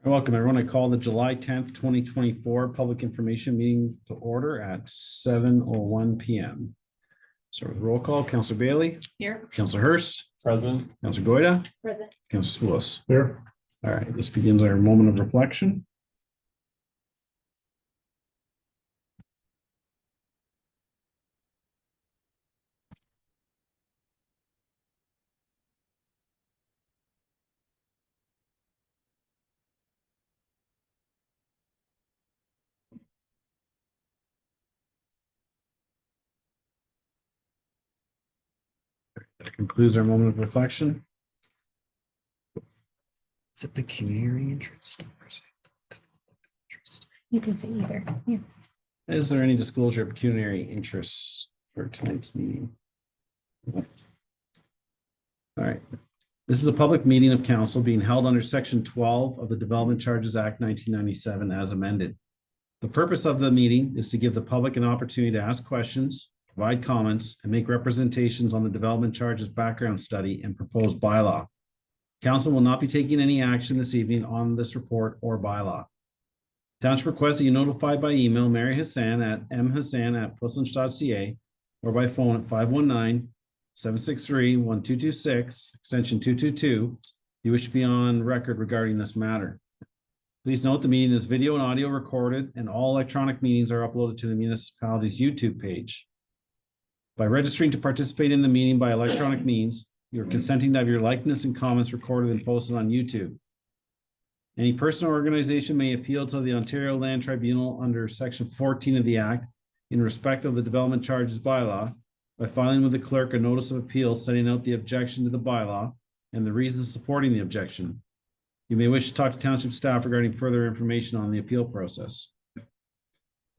Welcome, everyone. I call the July 10th, 2024 Public Information Meeting to order at 7:01 p.m. So with roll call, Councillor Bailey. Here. Councillor Hurst. Present. Councillor Goyda. Present. Councillor Spoulos. Here. All right, this begins our moment of reflection. That concludes our moment of reflection. Is it pecuniary interest? You can say either. Yeah. Is there any disclosure of pecuniary interests for tonight's meeting? All right. This is a public meeting of council being held under Section 12 of the Development Charges Act 1997 as amended. The purpose of the meeting is to give the public an opportunity to ask questions, provide comments, and make representations on the development charges background study and proposed bylaw. Council will not be taking any action this evening on this report or bylaw. Township requests that you notify by email Mary Hassan at mhassan@portslange.ca or by phone at 519-763-1226, extension 222. You wish to be on record regarding this matter. Please note the meeting is video and audio recorded, and all electronic meetings are uploaded to the municipality's YouTube page. By registering to participate in the meeting by electronic means, you are consenting to have your likeness and comments recorded and posted on YouTube. Any person or organization may appeal to the Ontario Land Tribunal under Section 14 of the Act in respect of the development charges bylaw by filing with the clerk a notice of appeal setting out the objection to the bylaw and the reasons supporting the objection. You may wish to talk to township staff regarding further information on the appeal process. The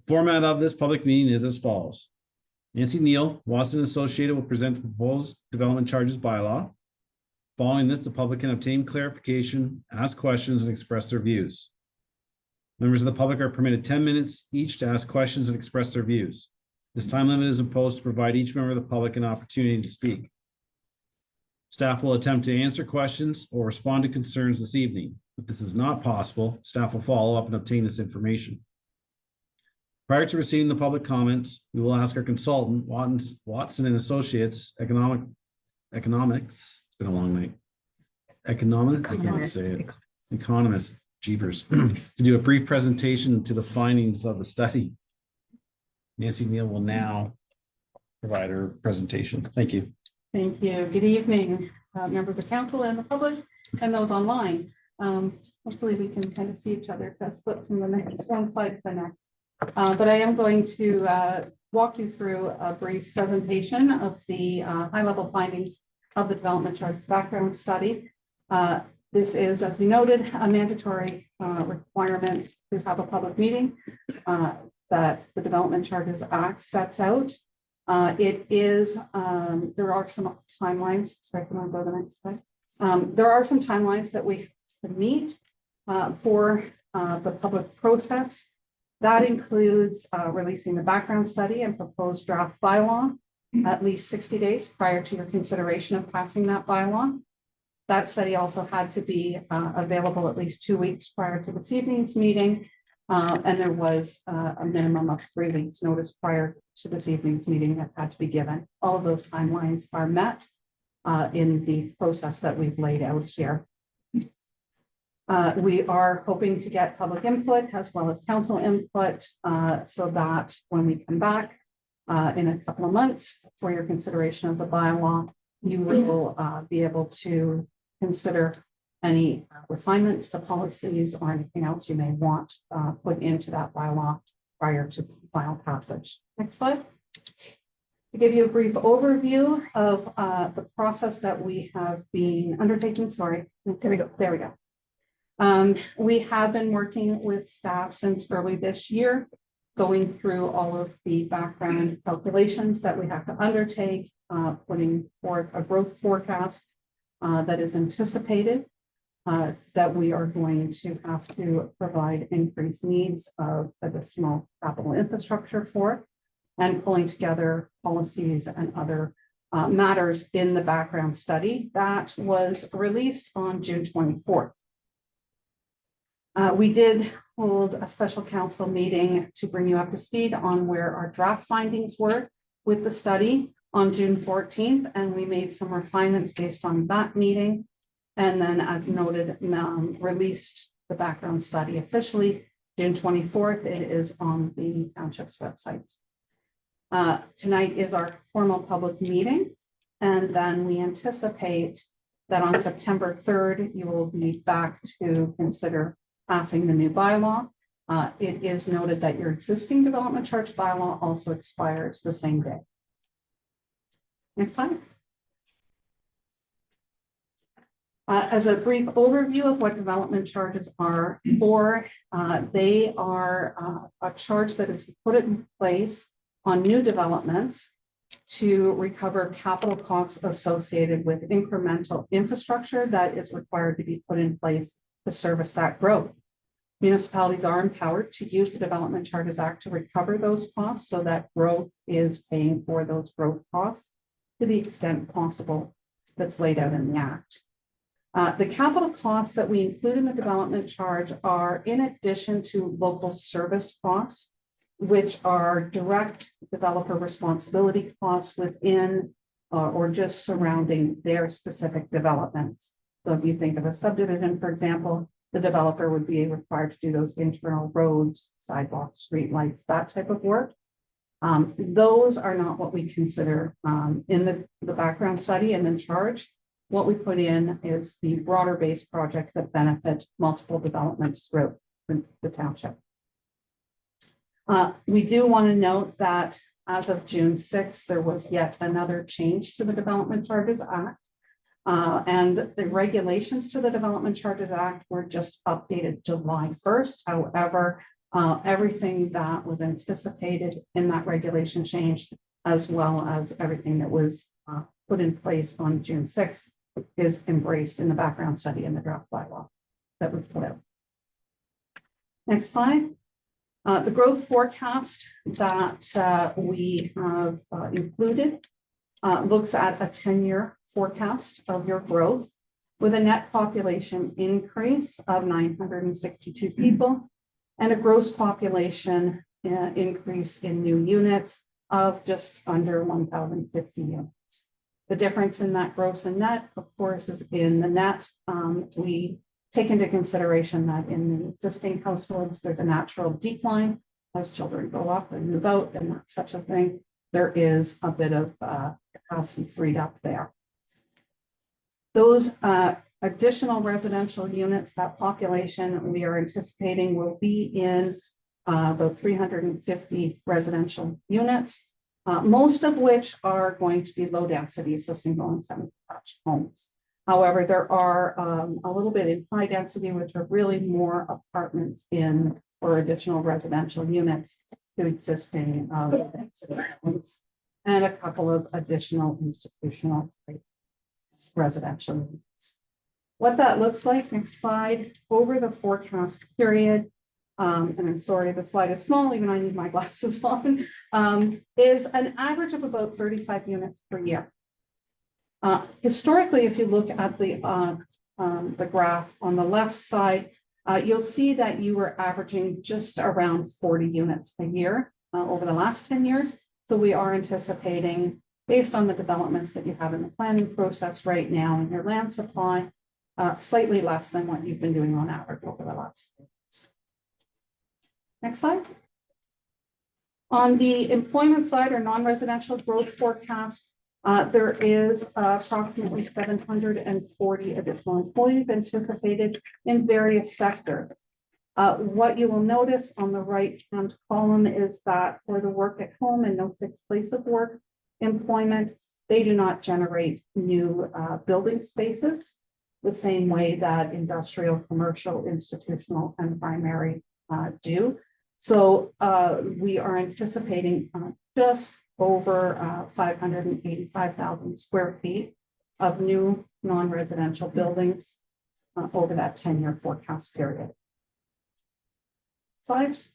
format of this public meeting is as follows. Nancy Neal, Watson Associated, will present the proposed development charges bylaw. Following this, the public can obtain clarification, ask questions, and express their views. Members of the public are permitted 10 minutes each to ask questions and express their views. This time limit is imposed to provide each member of the public an opportunity to speak. Staff will attempt to answer questions or respond to concerns this evening. If this is not possible, staff will follow up and obtain this information. Prior to receiving the public comments, we will ask our consultant, Watson and Associates, Economics, it's been a long night. Economics, I can't say it. Economist, jeepers, to do a brief presentation to the findings of the study. Nancy Neal will now provide her presentation. Thank you. Thank you. Good evening, members of council and the public and those online. Hopefully we can kind of see each other to flip from the next one slide to the next. But I am going to walk you through a brief presentation of the high-level findings of the development charges background study. This is, as we noted, a mandatory requirement to have a public meeting that the Development Charges Act sets out. It is, there are some timelines. Sorry, can I go to the next slide? There are some timelines that we have to meet for the public process. That includes releasing the background study and proposed draft bylaw at least 60 days prior to your consideration of passing that bylaw. That study also had to be available at least 2 weeks prior to this evening's meeting. And there was a minimum of 3 weeks notice prior to this evening's meeting that had to be given. All of those timelines are met in the process that we've laid out here. We are hoping to get public input as well as council input so that when we come back in a couple of months for your consideration of the bylaw, you will be able to consider any refinements to policies or anything else you may want put into that bylaw prior to final passage. Next slide. To give you a brief overview of the process that we have been undertaking. Sorry, there we go. There we go. We have been working with staff since early this year, going through all of the background calculations that we have to undertake, putting forth a growth forecast that is anticipated, that we are going to have to provide increased needs of additional capital infrastructure for, and pulling together policies and other matters in the background study that was released on June 24th. We did hold a special council meeting to bring you up to speed on where our draft findings were with the study on June 14th, and we made some refinements based on that meeting. And then, as noted, released the background study officially June 24th. It is on the township's website. Tonight is our formal public meeting, and then we anticipate that on September 3rd, you will be back to consider passing the new bylaw. It is noted that your existing development charge bylaw also expires the same day. Next slide. As a brief overview of what development charges are for, they are a charge that is put in place on new developments to recover capital costs associated with incremental infrastructure that is required to be put in place to service that growth. Municipalities are empowered to use the Development Charges Act to recover those costs so that growth is paying for those growth costs to the extent possible that's laid out in the Act. The capital costs that we include in the development charge are in addition to local service costs, which are direct developer responsibility costs within or just surrounding their specific developments. So if you think of a subdivision, for example, the developer would be required to do those internal roads, sidewalks, streetlights, that type of work. Those are not what we consider in the background study and then charge. What we put in is the broader based projects that benefit multiple developments throughout the township. We do want to note that as of June 6th, there was yet another change to the Development Charges Act. And the regulations to the Development Charges Act were just updated July 1st. However, everything that was anticipated in that regulation change, as well as everything that was put in place on June 6th, is embraced in the background study and the draft bylaw that we've put out. Next slide. The growth forecast that we have included looks at a 10-year forecast of your growth with a net population increase of 962 people and a gross population increase in new units of just under 1,050 units. The difference in that gross and net, of course, is in the net. We take into consideration that in the existing households, there's a natural decline as children grow up and move out and that such a thing. There is a bit of capacity freed up there. Those additional residential units, that population we are anticipating will be in about 350 residential units, most of which are going to be low density, so single and semi-detached homes. However, there are a little bit in high density, which are really more apartments in or additional residential units to existing density homes, and a couple of additional institutional residential units. What that looks like, next slide, over the forecast period, and I'm sorry, the slide is small, even I need my glasses on, is an average of about 35 units per year. Historically, if you look at the graph on the left side, you'll see that you were averaging just around 40 units a year over the last 10 years. So we are anticipating, based on the developments that you have in the planning process right now and your land supply, slightly less than what you've been doing on average over the last years. Next slide. On the employment side or non-residential growth forecast, there is approximately 740 additional employees anticipated in various sectors. What you will notice on the right-hand column is that for the work at home and no fixed place of work employment, they do not generate new building spaces the same way that industrial, commercial, institutional, and primary do. So we are anticipating just over 585,000 square feet of new non-residential buildings over that 10-year forecast period. Slides.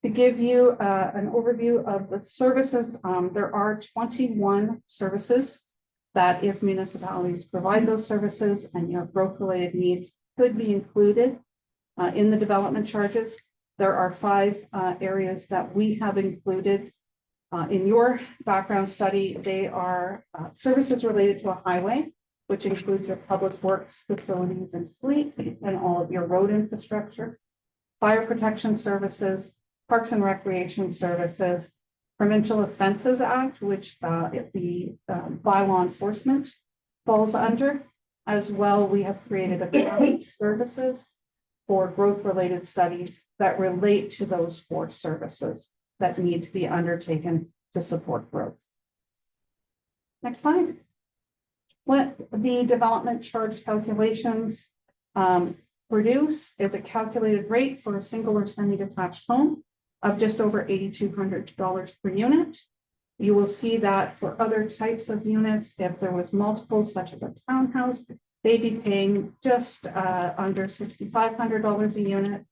To give you an overview of the services, there are 21 services that if municipalities provide those services and you have growth-related needs, could be included in the development charges. There are 5 areas that we have included in your background study. They are services related to a highway, which includes your public works facilities and fleet and all of your road infrastructure, fire protection services, parks and recreation services, Provincial Offenses Act, which the bylaw enforcement falls under. As well, we have created a services for growth-related studies that relate to those 4 services that need to be undertaken to support growth. Next slide. What the development charge calculations produce is a calculated rate for a single or semi-detached home of just over $8,200 per unit. You will see that for other types of units, if there was multiples such as a townhouse, they'd be paying just under $6,500 a unit.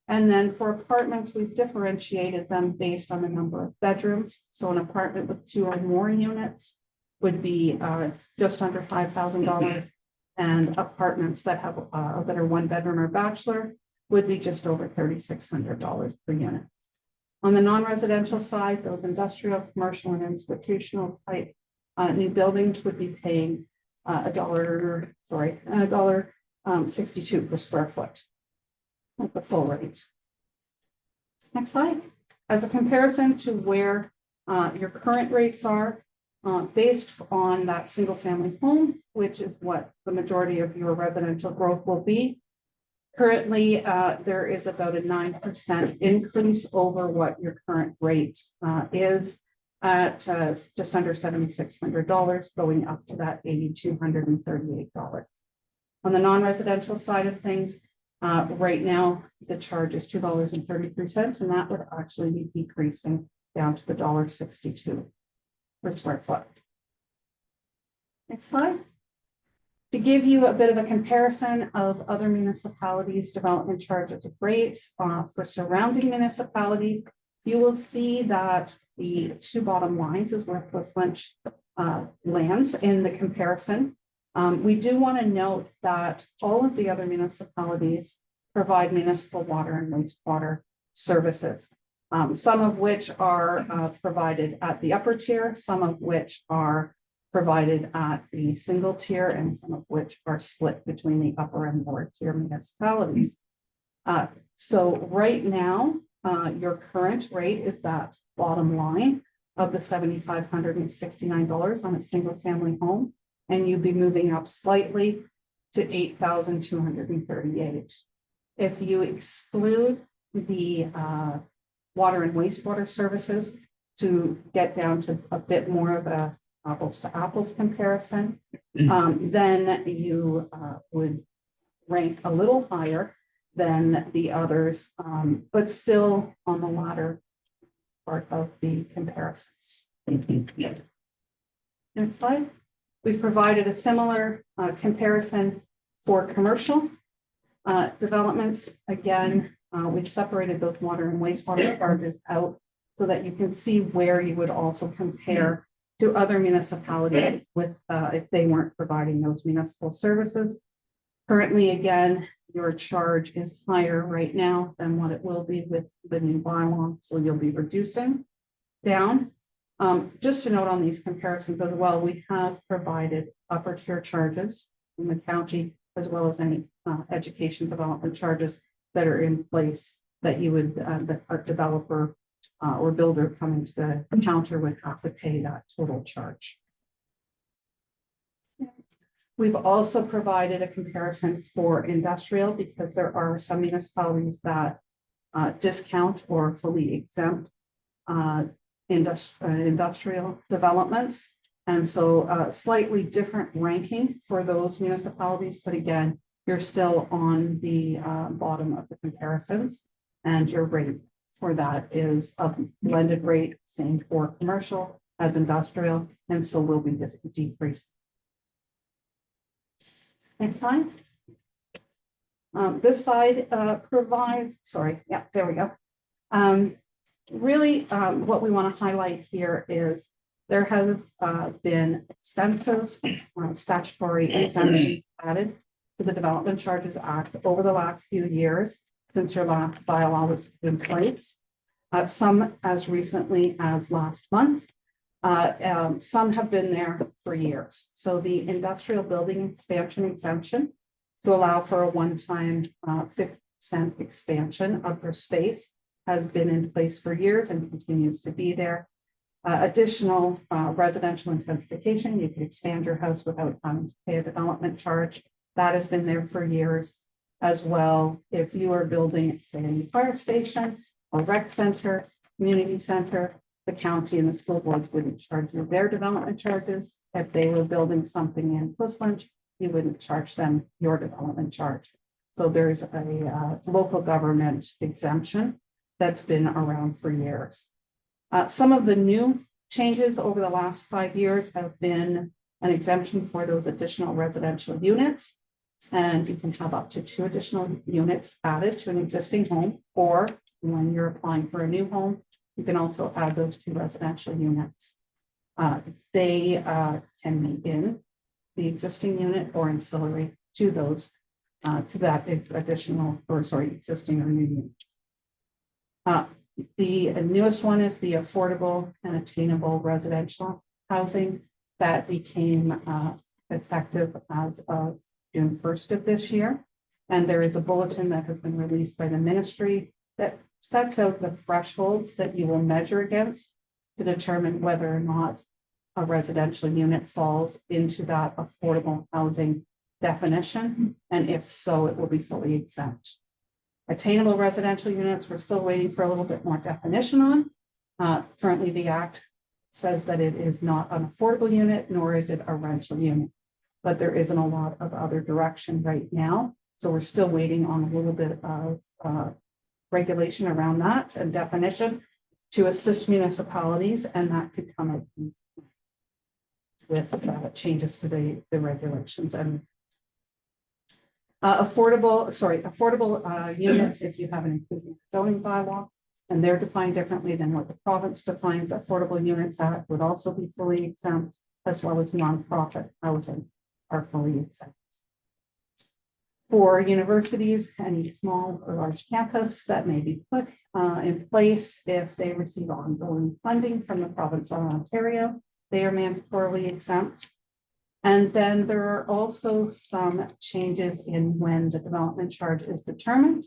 And then for apartments, we've differentiated them based on the number of bedrooms. So an apartment with 2 or more units would be just under $5,000. And apartments that have that are 1 bedroom or bachelor would be just over $3,600 per unit. On the non-residential side, those industrial, commercial, and institutional type new buildings would be paying $1.62 per square foot at the full rate. Next slide. As a comparison to where your current rates are based on that single family home, which is what the majority of your residential growth will be. Currently, there is about a 9% increase over what your current rate is at just under $7,600, going up to that $8,238. On the non-residential side of things, right now the charge is $2.33, and that would actually be decreasing down to the $1.62 per square foot. Next slide. To give you a bit of a comparison of other municipalities' development charges of rates for surrounding municipalities, you will see that the 2 bottom lines is where West Lynch lands in the comparison. We do want to note that all of the other municipalities provide municipal water and wastewater services, some of which are provided at the upper tier, some of which are provided at the single tier, and some of which are split between the upper and lower tier municipalities. So right now, your current rate is that bottom line of the $7,569 on a single family home, and you'd be moving up slightly to $8,238. If you exclude the water and wastewater services to get down to a bit more of a apples to apples comparison, then you would rank a little higher than the others, but still on the latter part of the comparison. Next slide. We've provided a similar comparison for commercial developments. Again, we've separated those water and wastewater charges out so that you can see where you would also compare to other municipalities with if they weren't providing those municipal services. Currently, again, your charge is higher right now than what it will be with the new bylaw, so you'll be reducing down. Just to note on these comparisons as well, we have provided upper tier charges in the county, as well as any education development charges that are in place that you would, that a developer or builder coming to the counter would have to pay that total charge. We've also provided a comparison for industrial, because there are some municipalities that discount or fully exempt industrial developments. And so slightly different ranking for those municipalities, but again, you're still on the bottom of the comparisons, and your rate for that is a blended rate, same for commercial as industrial, and so will be decreased. Next slide. This side provides, sorry, yeah, there we go. Really, what we want to highlight here is there have been extensive statutory exemptions added to the Development Charges Act over the last few years since your last bylaw was put in place. Some as recently as last month. Some have been there for years. So the industrial building expansion exemption to allow for a one-time 50% expansion of your space has been in place for years and continues to be there. Additional residential intensification, you can expand your house without having to pay a development charge. That has been there for years as well. If you are building, say, a fire station or rec center, community center, the county and the school boards wouldn't charge you their development charges. If they were building something in Quisland, you wouldn't charge them your development charge. So there's a local government exemption that's been around for years. Some of the new changes over the last 5 years have been an exemption for those additional residential units. And you can have up to 2 additional units added to an existing home, or when you're applying for a new home, you can also add those 2 residential units. They can be in the existing unit or ancillary to those, to that additional, or sorry, existing or new unit. The newest one is the affordable and attainable residential housing that became effective as of June 1st of this year. And there is a bulletin that has been released by the ministry that sets out the thresholds that you will measure against to determine whether or not a residential unit falls into that affordable housing definition. And if so, it will be fully exempt. Attainable residential units, we're still waiting for a little bit more definition on. Currently, the Act says that it is not an affordable unit, nor is it a rental unit. But there isn't a lot of other direction right now. So we're still waiting on a little bit of regulation around that and definition to assist municipalities, and that could come out with changes to the regulations. And affordable units, if you have an inclusive zoning bylaw, and they're defined differently than what the province defines affordable units at, would also be fully exempt, as well as nonprofit housing are fully exempt. For universities, any small or large campus that may be put in place if they receive ongoing funding from the province of Ontario, they are mandatorily exempt. And then there are also some changes in when the development charge is determined.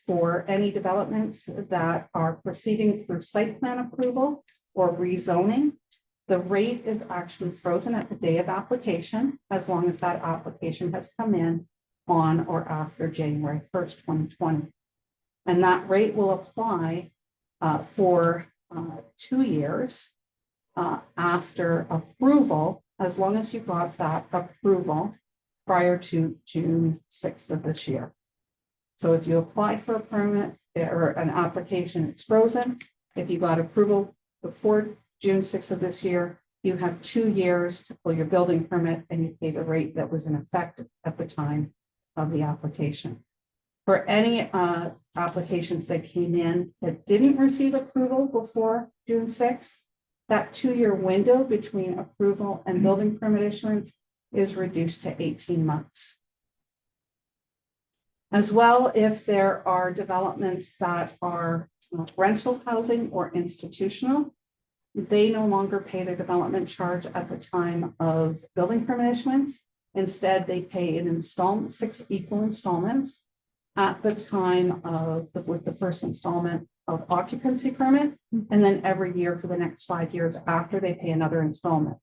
For any developments that are proceeding through site plan approval or rezoning, the rate is actually frozen at the day of application, as long as that application has come in on or after January 1st, 2020. And that rate will apply for 2 years after approval, as long as you got that approval prior to June 6th of this year. So if you apply for a permit or an application, it's frozen. If you got approval before June 6th of this year, you have 2 years to pull your building permit, and you pay the rate that was in effect at the time of the application. For any applications that came in that didn't receive approval before June 6th, that 2-year window between approval and building permit issuance is reduced to 18 months. As well, if there are developments that are rental housing or institutional, they no longer pay their development charge at the time of building permit issuance. Instead, they pay in 6 equal installments at the time of with the first installment of occupancy permit, and then every year for the next 5 years after, they pay another installment.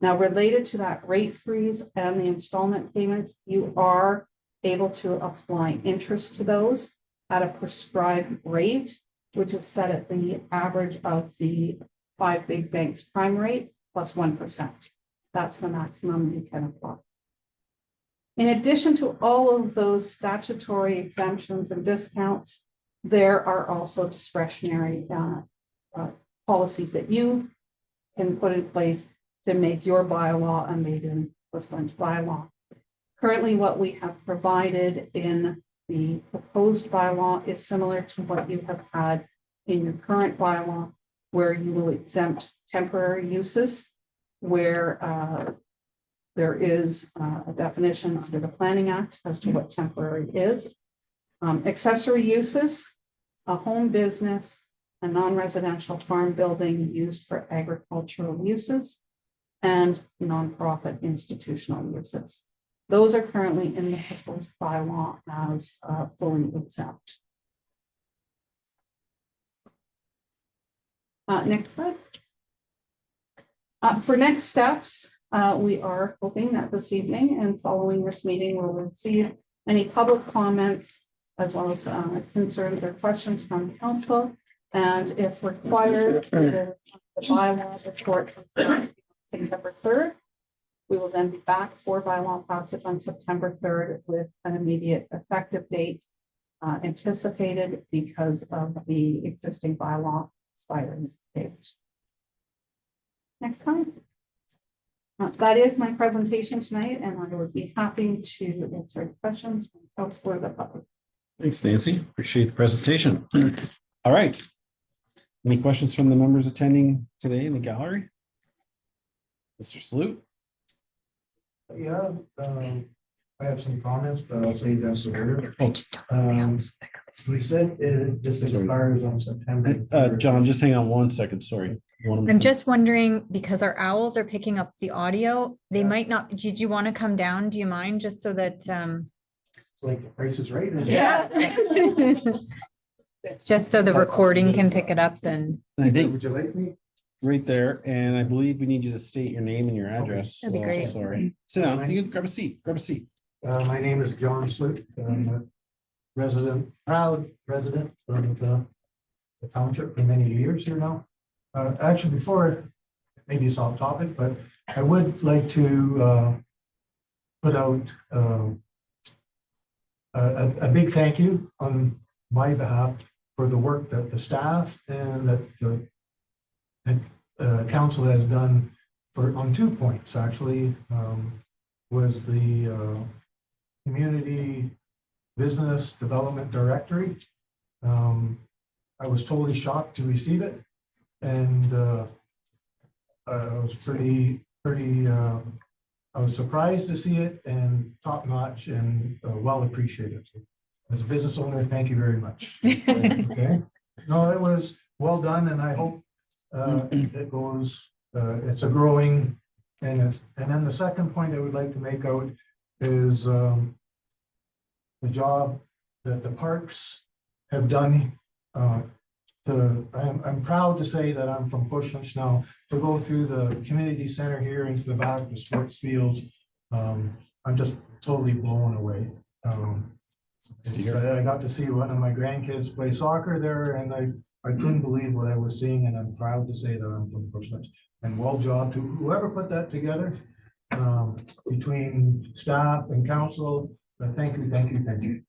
Now, related to that rate freeze and the installment payments, you are able to apply interest to those at a prescribed rate, which is set at the average of the 5 big banks prime rate plus 1%. That's the maximum you can apply. In addition to all of those statutory exemptions and discounts, there are also discretionary policies that you can put in place to make your bylaw a made in Quisland bylaw. Currently, what we have provided in the proposed bylaw is similar to what you have had in your current bylaw, where you will exempt temporary uses, where There is a definition under the Planning Act as to what temporary is. Accessory uses, a home business, a non-residential farm building used for agricultural uses, and nonprofit institutional uses. Those are currently in the proposed bylaw as fully exempt. Next slide. For next steps, we are hoping that this evening and following this meeting, we'll receive any public comments as well as concerns or questions from council. And if required, the bylaw report from September 3rd. We will then be back for bylaw passage on September 3rd with an immediate effective date anticipated because of the existing bylaw expiring date. Next slide. That is my presentation tonight, and I would be happy to answer questions from folks or the public. Thanks, Nancy. Appreciate the presentation. All right. Any questions from the members attending today in the gallery? Mr. Salute? Yeah, I have some comments, but I'll say that later. We said this expires on September. John, just hang on one second. Sorry. I'm just wondering, because our owls are picking up the audio, they might not, did you want to come down? Do you mind? Just so that, It's like the price is right. yeah. Just so the recording can pick it up and. I think Would you like me? right there, and I believe we need you to state your name and your address. That'd be great. Sorry. Sit down. You can grab a seat. Grab a seat. My name is John Sloot. I'm a resident, proud resident of the township for many years here now. Actually, before, maybe it's off topic, but I would like to put out a big thank you on my behalf for the work that the staff and that the council has done on 2 points, actually, was the Community Business Development Directory. I was totally shocked to receive it, and I was I was surprised to see it, and top notch and well appreciated. So, as a business owner, thank you very much. Okay, no, it was well done, and I hope it goes. It's a growing, and then the second point I would like to make out is the job that the parks have done. I'm proud to say that I'm from Pushlands now. To go through the community center here into the back, the sports fields, I'm just totally blown away. I got to see one of my grandkids play soccer there, and I couldn't believe what I was seeing, and I'm proud to say that I'm from Pushlands. And well job to whoever put that together, between staff and council. Thank you, thank you, thank you.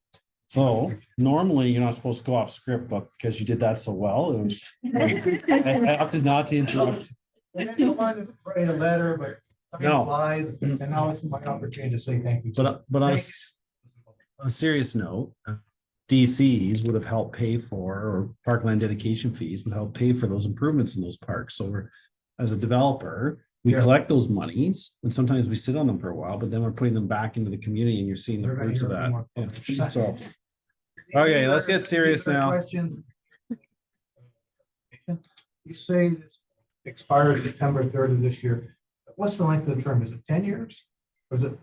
So normally you're not supposed to go off script, but because you did that so well, it was, I opted not to interrupt. I didn't want to write a letter, but time No. flies, and now it's my opportunity to say thank you. But on a serious note, DCs would have helped pay for, or parkland dedication fees would help pay for those improvements in those parks. So we're, as a developer, we Yeah. collect those monies, and sometimes we sit on them for a while, but then we're putting them back into the community, and you're seeing the We're gonna fruits of hear that. more. Yeah. So, okay, let's get serious now. Question. You say this expires September 3rd of this year. What's the length of the term? Is it 10 years? Or is it?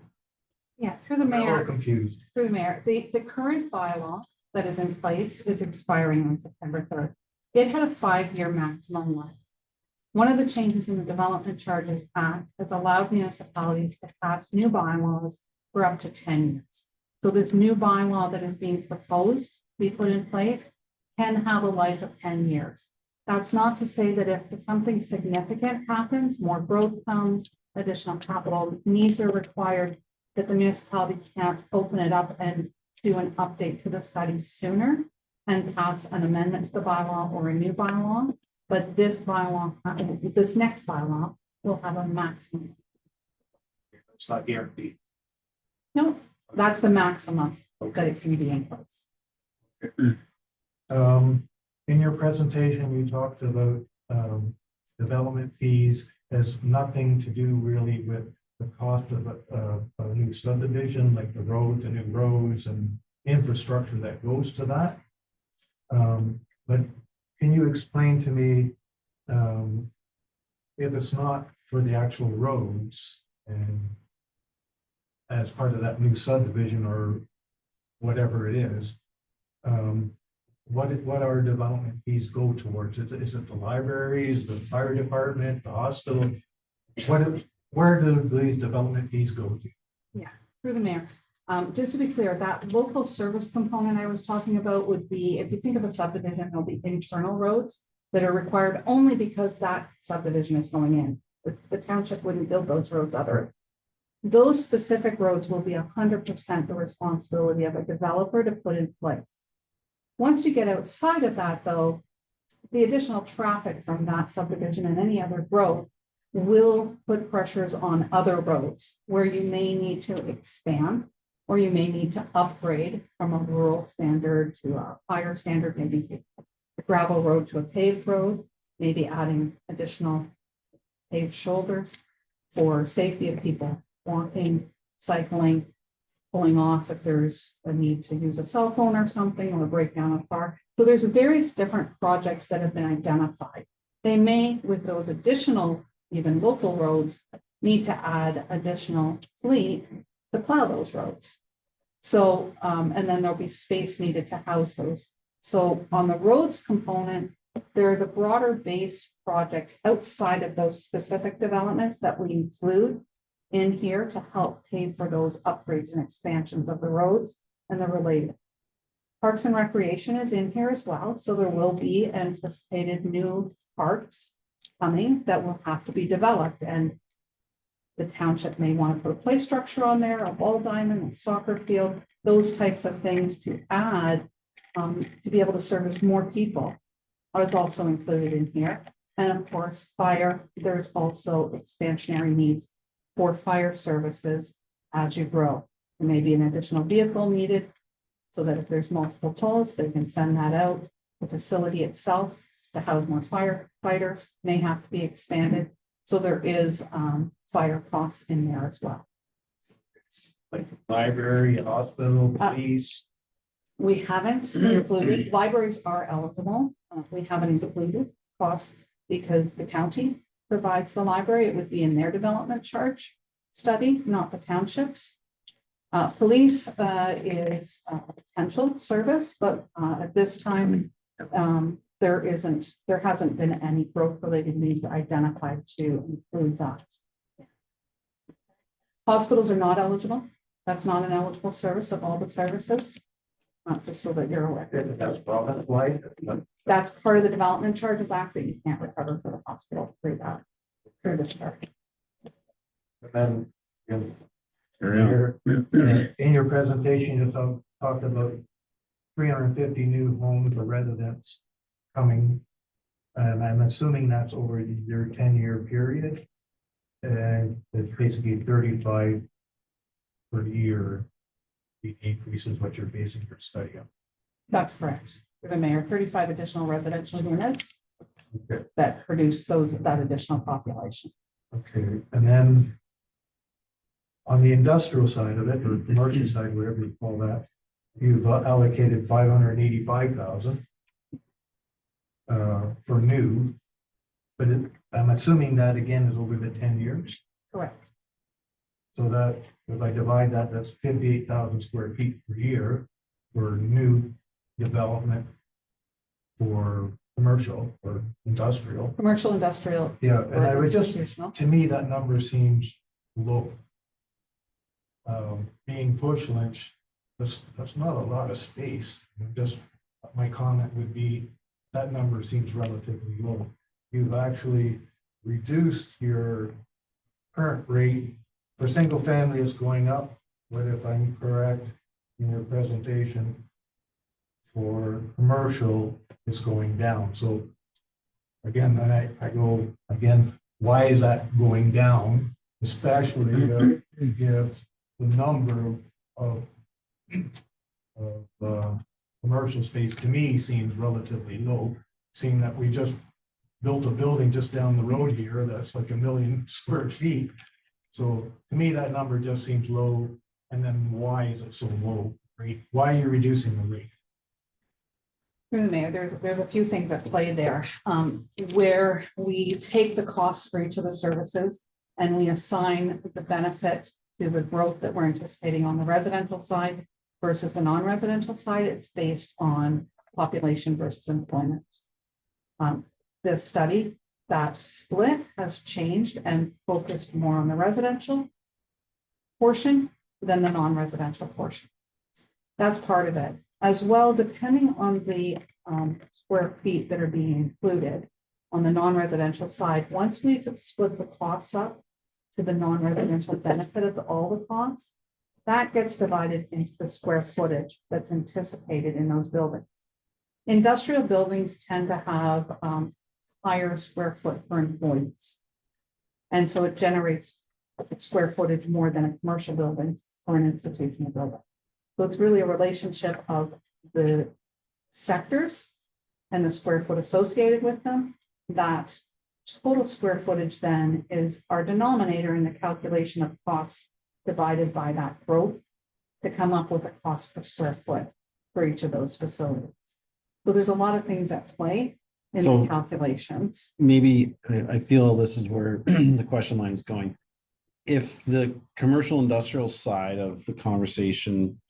Yeah, through the I'm a little mayor. confused. Through the mayor, the current bylaw that is in place is expiring on September 3rd. It had a 5-year maximum life. One of the changes in the Development Charges Act has allowed municipalities to pass new bylaws for up to 10 years. So this new bylaw that is being proposed to be put in place can have a life of 10 years. That's not to say that if something significant happens, more growth comes, additional capital needs are required, that the municipality can't open it up and do an update to the study sooner and pass an amendment to the bylaw or a new bylaw. But this bylaw, this next bylaw will have a maximum. It's not guaranteed. No, that's the maximum that it can be in place. In your presentation, you talked about development fees has nothing to do really with the cost of a new subdivision, like the roads, the new roads and infrastructure that goes to that. But can you explain to me, if it's not for the actual roads and as part of that new subdivision or whatever it is, what our development fees go towards? Is it the libraries, the fire department, the hospital? Where do these development fees go to? Through the mayor. Just to be clear, that local service component I was talking about would be, if you think of a subdivision, there'll be internal roads that are required only because that subdivision is going in. The township wouldn't build those roads other. Those specific roads will be 100% the responsibility of a developer to put in place. Once you get outside of that, though, the additional traffic from that subdivision and any other growth will put pressures on other roads where you may need to expand or you may need to upgrade from a rural standard to a higher standard, maybe a gravel road to a paved road, maybe adding additional paved shoulders for safety of people walking, cycling, pulling off if there's a need to use a cell phone or something or break down a car. So there's various different projects that have been identified. They may, with those additional, even local roads, need to add additional fleet to plow those roads. So, and then there'll be space needed to house those. So on the roads component, there are the broader base projects outside of those specific developments that we include in here to help pay for those upgrades and expansions of the roads and the related. Parks and Recreation is in here as well, so there will be anticipated new parks coming that will have to be developed, and the township may want to put a play structure on there, a ball diamond, a soccer field, those types of things to add to be able to service more people is also included in here. And of course, fire, there's also expansionary needs for fire services as you grow. There may be an additional vehicle needed so that if there's multiple calls, they can send that out. The facility itself to house more firefighters may have to be expanded. So there is fire costs in there as well. Like library, hospital, police? We haven't included, libraries are eligible. We haven't included costs because the county provides the library. It would be in their development charge study, not the township's. Police is a potential service, but at this time, there hasn't been any growth related needs identified to include that. Hospitals are not eligible. That's not an eligible service of all the services. Just so that you're aware. That's part of the development charges act that you can't recover for the hospital through that, through this charge. And then in your presentation, you talked about 350 new homes or residents coming. And I'm assuming that's over your 10-year period. And it's basically 35 per year. The increase is what you're basing your study on. That's correct. For the mayor, 35 additional residential units that produce that additional population. Okay, and then on the industrial side of it, or commercial side, whatever you call that, you've allocated 585,000 for new, but I'm assuming that again is over the 10 years. Correct. So that if I divide that, that's 58,000 square feet per year for new development for commercial or industrial. Commercial, industrial. Yeah, and I or was just, institutional. to me, that number seems low. Being Bush Lynch, that's not a lot of space. Just my comment would be that number seems relatively low. You've actually reduced your current rate for single family is going up, but if I'm correct in your presentation, for commercial, it's going down. So again, then I go again, why is that going down? Especially if the number of commercial space to me seems relatively low, seeing that we just built a building just down the road here that's like 1 million square feet. So to me, that number just seems low. And then why is it so low, right? Why are you reducing the rate? Through the mayor, there's a few things at play there, where we take the cost for each of the services and we assign the benefit to the growth that we're anticipating on the residential side versus the non-residential side. It's based on population versus employment. This study, that split has changed and focused more on the residential portion than the non-residential portion. That's part of it. As well, depending on the square feet that are being included on the non-residential side, once we've split the costs up to the non-residential benefit of all the costs, that gets divided into the square footage that's anticipated in those buildings. Industrial buildings tend to have higher square foot per employees. And so it generates square footage more than a commercial building or an institutional building. So it's really a relationship of the sectors and the square foot associated with them. That total square footage then is our denominator in the calculation of costs divided by that growth to come up with a cost per square foot for each of those facilities. So there's a lot of things at play in So- the calculations. Maybe I feel this is where the question line is going. If the commercial industrial side of the conversation,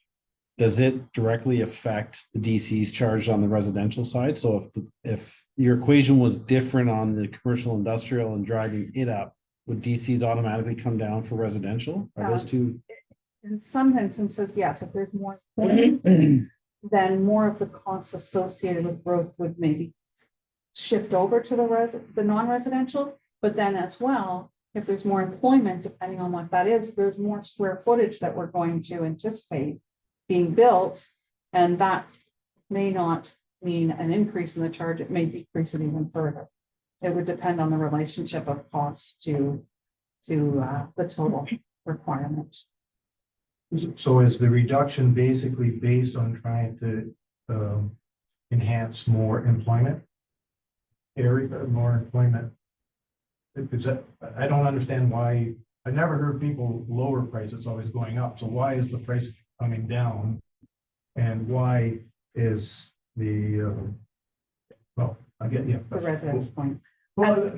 does it directly affect the DCs charged on the residential side? So if your equation was different on the commercial industrial and driving it up, would DCs automatically come down for residential? Are those two? In some instances, yes, if there's more, then more of the costs associated with growth would maybe shift over to the non-residential, but then as well, if there's more employment, depending on what that is, there's more square footage that we're going to anticipate being built, and that may not mean an increase in the charge, it may decrease it even further. It would depend on the relationship of costs to the total requirement. So is the reduction basically based on trying to enhance more employment? Area, more employment? Because I don't understand why, I never heard people lower prices always going up, so why is the price coming down? And why is the, well, I get, yeah. The residential point. Well,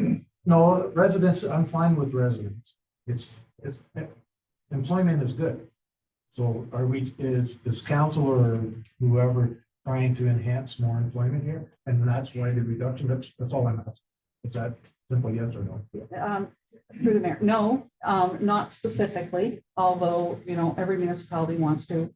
no, residents, I'm fine with residents. It's, employment is good. So are we, is council or whoever trying to enhance more employment here? And that's why the reduction, that's all I'm asking. Is that simple yes or no? Through the mayor, no, not specifically, although, every municipality wants to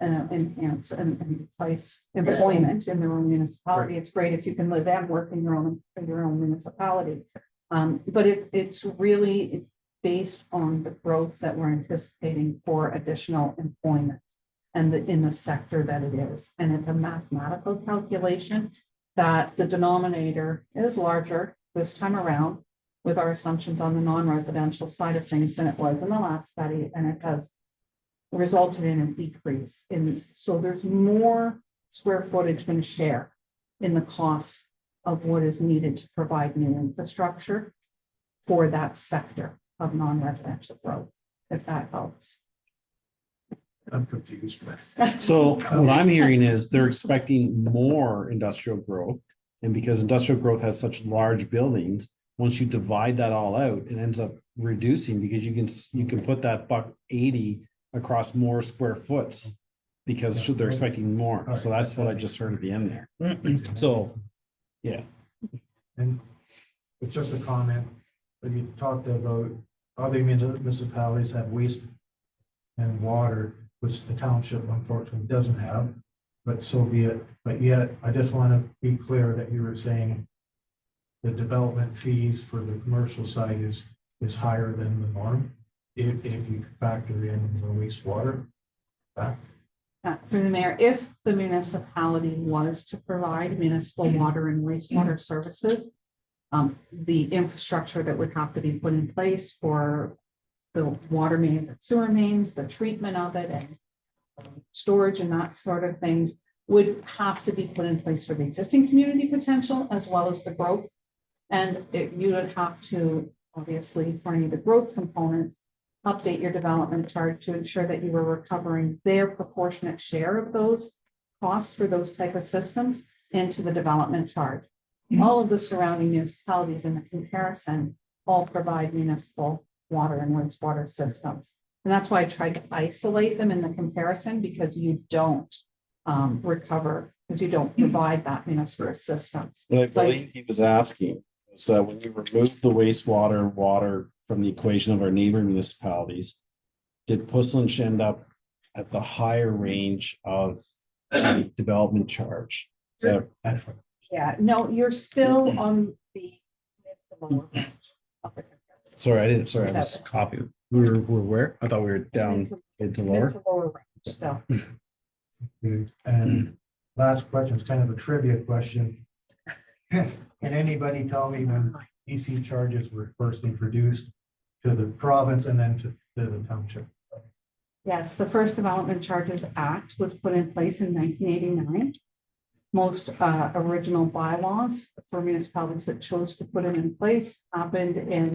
enhance and place employment in their own municipality. It's great if you can live and work in your own municipality. But it's really based on the growth that we're anticipating for additional employment and in the sector that it is. And it's a mathematical calculation that the denominator is larger this time around with our assumptions on the non-residential side of things than it was in the last study, and it has resulted in a decrease so there's more square footage than share in the costs of what is needed to provide new infrastructure for that sector of non-residential growth, if that helps. I'm confused. So what I'm hearing is they're expecting more industrial growth. And because industrial growth has such large buildings, once you divide that all out, it ends up reducing because you can put that $1.80 across more square foots because they're expecting more. So that's what I just heard at the end there. So, yeah. And it's just a comment, when you talked about other municipalities have waste and water, which the township unfortunately doesn't have, but so be it. But yet, I just want to be clear that you were saying the development fees for the commercial side is higher than the norm, if you factor in the wastewater. Through the mayor, if the municipality was to provide municipal water and wastewater services, the infrastructure that would have to be put in place for the water mains and sewer mains, the treatment of it and storage and that sort of things would have to be put in place for the existing community potential as well as the growth. And you would have to, obviously, for any of the growth components, update your development charge to ensure that you were recovering their proportionate share of those costs for those type of systems into the development charge. All of the surrounding municipalities in the comparison all provide municipal water and wastewater systems. And that's why I tried to isolate them in the comparison, because you don't recover, because you don't provide that municipal assistance. What I believe he was asking is when you remove the wastewater and water from the equation of our neighbor municipalities, did Puslinch end up at the higher range of the development charge? So, Yeah, no, you're still on the mid to lower range of the comparison. sorry, I was copying. We're where? I thought we were down mid to Mid lower. to lower range still. And last question is kind of a trivia question. Can anybody tell me when DC charges were first introduced to the province and then to the township? Yes, the first Development Charges Act was put in place in 1989. Most original bylaws for municipalities that chose to put it in place happened in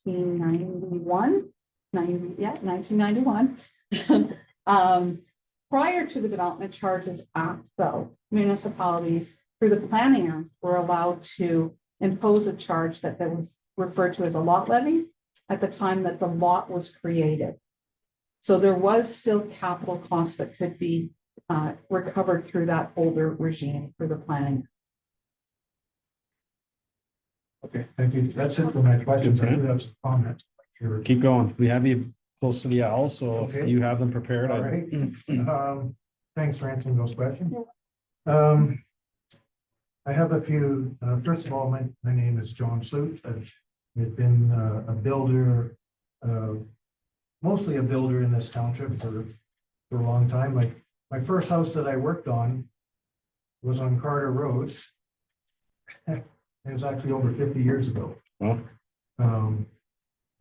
1991. 1991. Prior to the Development Charges Act, though, municipalities through the Planning Act were allowed to impose a charge that was referred to as a lot levy at the time that the lot was created. So there was still capital costs that could be recovered through that older regime through the planning. Okay, thank you. That's it for my questions. I do have some comments. Sure. Keep going. We have you close to the owl, so if Okay. you have them prepared. All right. Thanks for answering those questions. I have a few, first of all, my name is John Sleuth. I've been a builder, mostly a builder in this township for a long time. Like my first house that I worked on was on Carter Road. It was actually over 50 years ago. Well,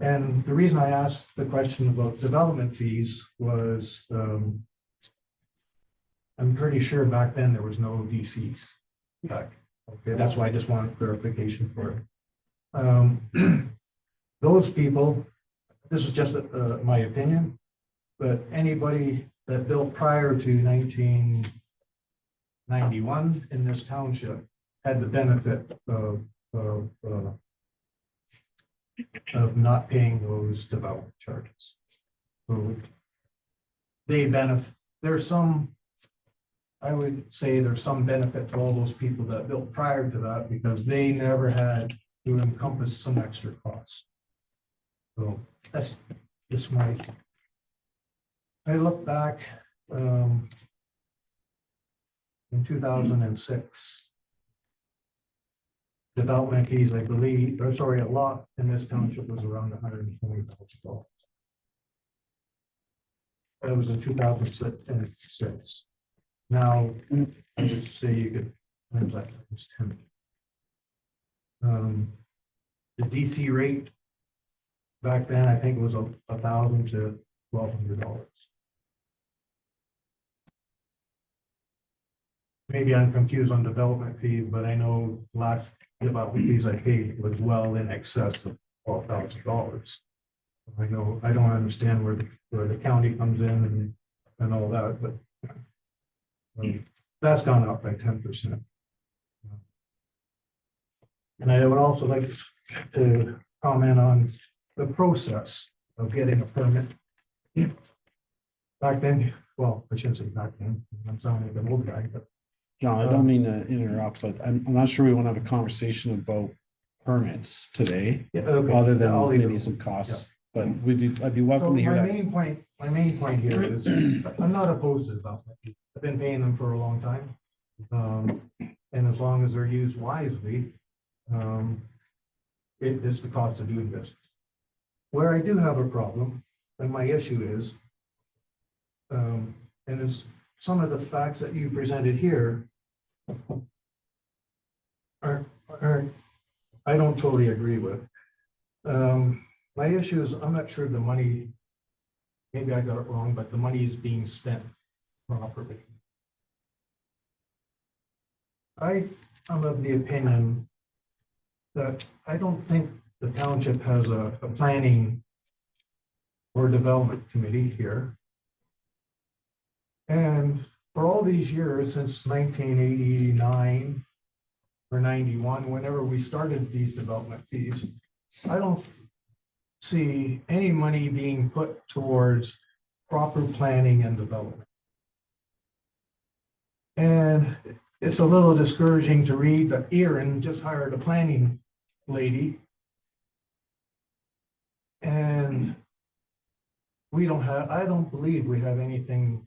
And the reason I asked the question about development fees was, I'm pretty sure back then there was no DCs. Okay, that's why I just wanted clarification for it. Those people, this is just my opinion, but anybody that built prior to 1991 in this township had the benefit of not paying those development charges. So they benefit, there's some, I would say there's some benefit to all those people that built prior to that because they never had to encompass some extra costs. So that's just my, I look back in 2006. Development fees, I believe, or sorry, a lot in this township was around $120,000. That was in 2006. Now, I would say you could, times that was 10. The DC rate back then, I think it was $1,000 to $1,200. Maybe I'm confused on development fees, but I know last development fees I paid was well in excess of $12,000. I know, I don't understand where the county comes in and all that, but that's gone up by 10%. And I would also like to comment on the process of getting a permit. Back then, well, I shouldn't say back then, I'm sounding like an old guy, but John, I don't mean to interrupt, but I'm not sure we want to have a conversation about permits today, yeah, okay, other than I'll leave maybe it. some costs. But I'd be welcome So to hear my that. main point here is, I'm not opposed to development. I've been paying them for a long time. And as long as they're used wisely, it is the cost of doing business. Where I do have a problem, and my issue is, and it's some of the facts that you presented here are I don't totally agree with. My issue is I'm not sure the money, maybe I got it wrong, but the money is being spent properly. I'm of the opinion that I don't think the township has a planning or Development Committee here. And for all these years, since 1989 or 91, whenever we started these development fees, I don't see any money being put towards proper planning and development. And it's a little discouraging to read that Erin just hired a planning lady. And I don't believe we have anything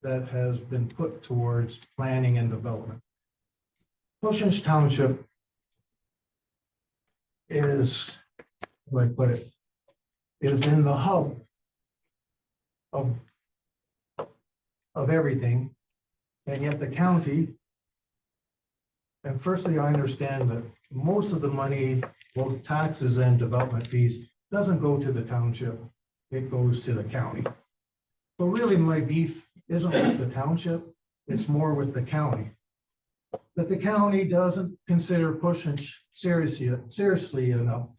that has been put towards planning and development. Oceans Township is, how do I put it, is in the hub of everything. And yet the county, and firstly, I understand that most of the money, both taxes and development fees, doesn't go to the township, it goes to the county. So really my beef isn't with the township, it's more with the county. That the county doesn't consider pushing seriously enough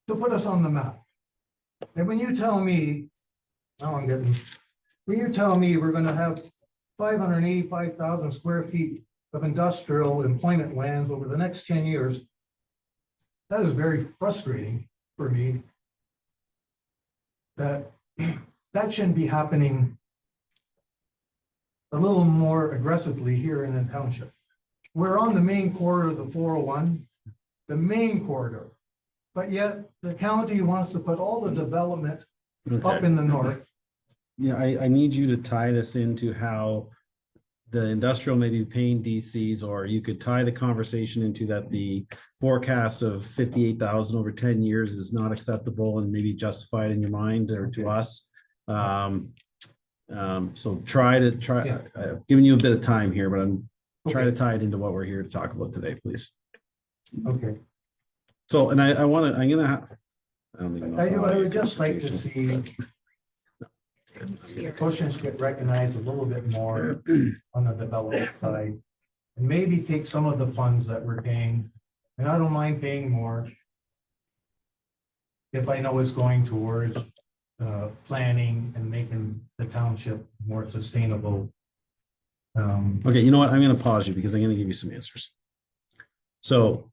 to put us on the map. And when you tell me, when you tell me we're gonna have 585,000 square feet of industrial employment lands over the next 10 years, that is very frustrating for me. That shouldn't be happening a little more aggressively here in the township. We're on the main corridor of the 401, the main corridor, but yet the county wants to put all the development up Okay. in the north. Yeah, I need you to tie this into how the industrial may be paying DCs, or you could tie the conversation into that the forecast of 58,000 over 10 years is not acceptable and maybe justified in your mind or to us. So Yeah. I've given you a bit of time here, but I'm trying to tie it into what we're here to talk about today, please. Okay. So, and I want to, I don't even know. I would just like to see Oceans get recognized a little bit more on the development side. And maybe take some of the funds that we're paying, and I don't mind paying more if I know it's going towards planning and making the township more sustainable. Okay, you know what? I'm going to pause you because I'm going to give you some answers. So,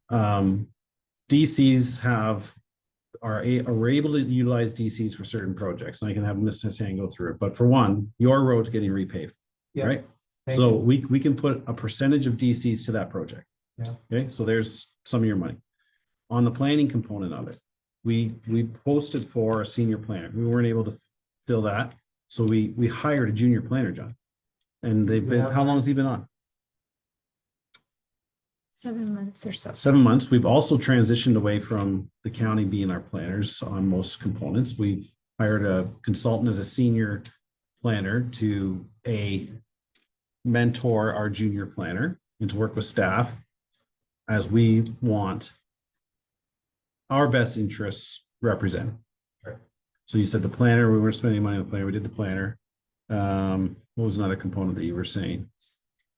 DCs are able to utilize DCs for certain projects, and I can have Ms. Hassan go through it. But for one, your road's getting repaved, Yeah, right? thank So you. we can put a percentage of DCs to that project. Yeah. Okay, so there's some of your money. On the planning component of it, we posted for a senior planner. We weren't able to fill that, so we hired a junior planner, John. And they've been, Yeah. how long has he been on? 7 months or so. 7 months. We've also transitioned away from the county being our planners on most components. We've hired a consultant as a senior planner to mentor our junior planner and to work with staff as we want our best interests represented. Right. So you said the planner, we weren't spending money on the planner, we did the planner. What was another component that you were saying?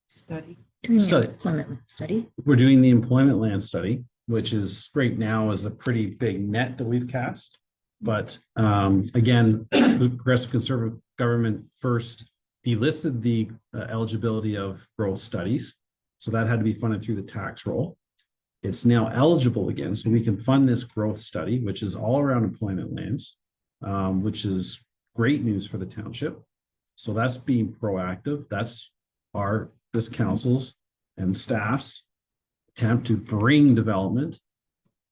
Study. Doing the Study. employment study. We're doing the employment land study, which is right now is a pretty big net that we've cast. But again, the Progressive Conservative government first delisted the eligibility of growth studies. So that had to be funded through the tax roll. It's now eligible again, so we can fund this growth study, which is all around employment lands, which is great news for the township. So that's being proactive. That's this council's and staff's attempt to bring development,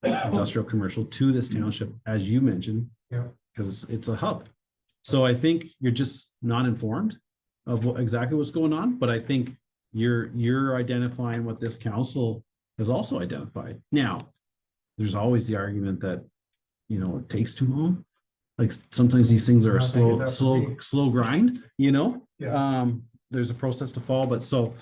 industrial, commercial, to this township, as you mentioned. Yeah. Because it's a hub. So I think you're just not informed of exactly what's going on, but I think you're identifying what this council has also identified. Now, there's always the argument that, it takes too long. Like sometimes these things are a I think it has to be. slow grind, Yeah. There's a process to follow, but so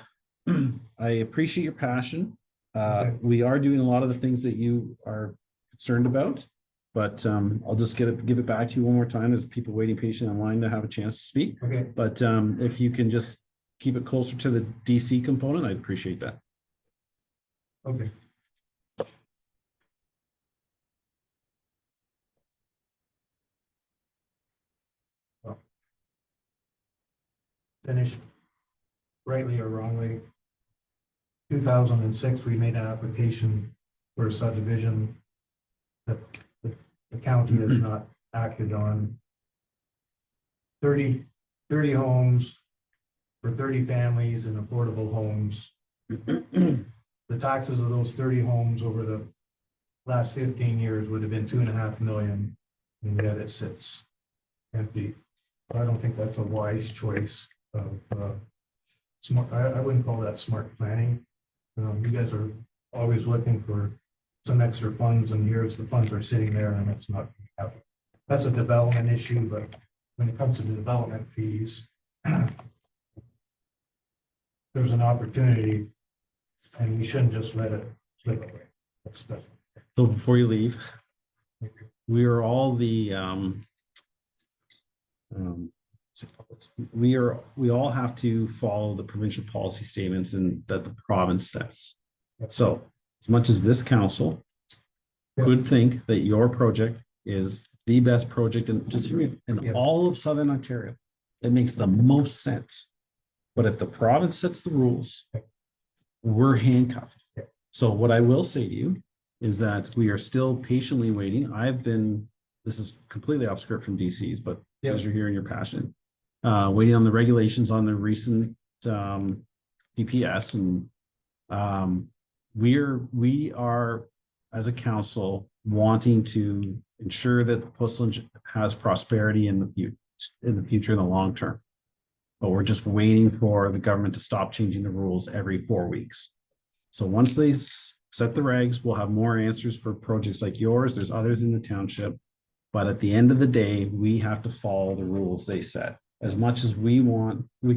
I appreciate your passion. Okay. We are doing a lot of the things that you are concerned about, but I'll just give it back to you one more time. There's people waiting patiently online to have a chance to speak. Okay, But if you can just keep it closer to the DC component, I'd appreciate that. okay. finished rightly or wrongly. 2006, we made an application for a subdivision that the county has not acted on. 30 homes for 30 families and affordable homes. The taxes of those 30 homes over the last 15 years would have been 2.5 million, and yet it sits empty. I don't think that's a wise choice of smart. I wouldn't call that smart planning. You guys are always looking for some extra funds, and here's the funds are sitting there, and it's not happening. That's a development issue, but when it comes to the development fees, there's an opportunity, and we shouldn't just let it slip away. That's So before you leave, we are all the, we all have to follow the provincial policy statements and that the province sets. So as much as this council could think that your project is the best project in all of Southern Ontario, it makes the most sense. But if the province sets the rules, we're handcuffed. So what I will say to you is that we are still patiently waiting. This is completely off script from DC's, but as you're hearing, you're passionate. Waiting on the regulations on the recent DPS, and we are as a council wanting to ensure that Portland has prosperity in the future in the long term. But we're just waiting for the government to stop changing the rules every 4 weeks. So once they set the regs, we'll have more answers for projects like yours. There's others in the township. But at the end of the day, we have to follow the rules they set as much as we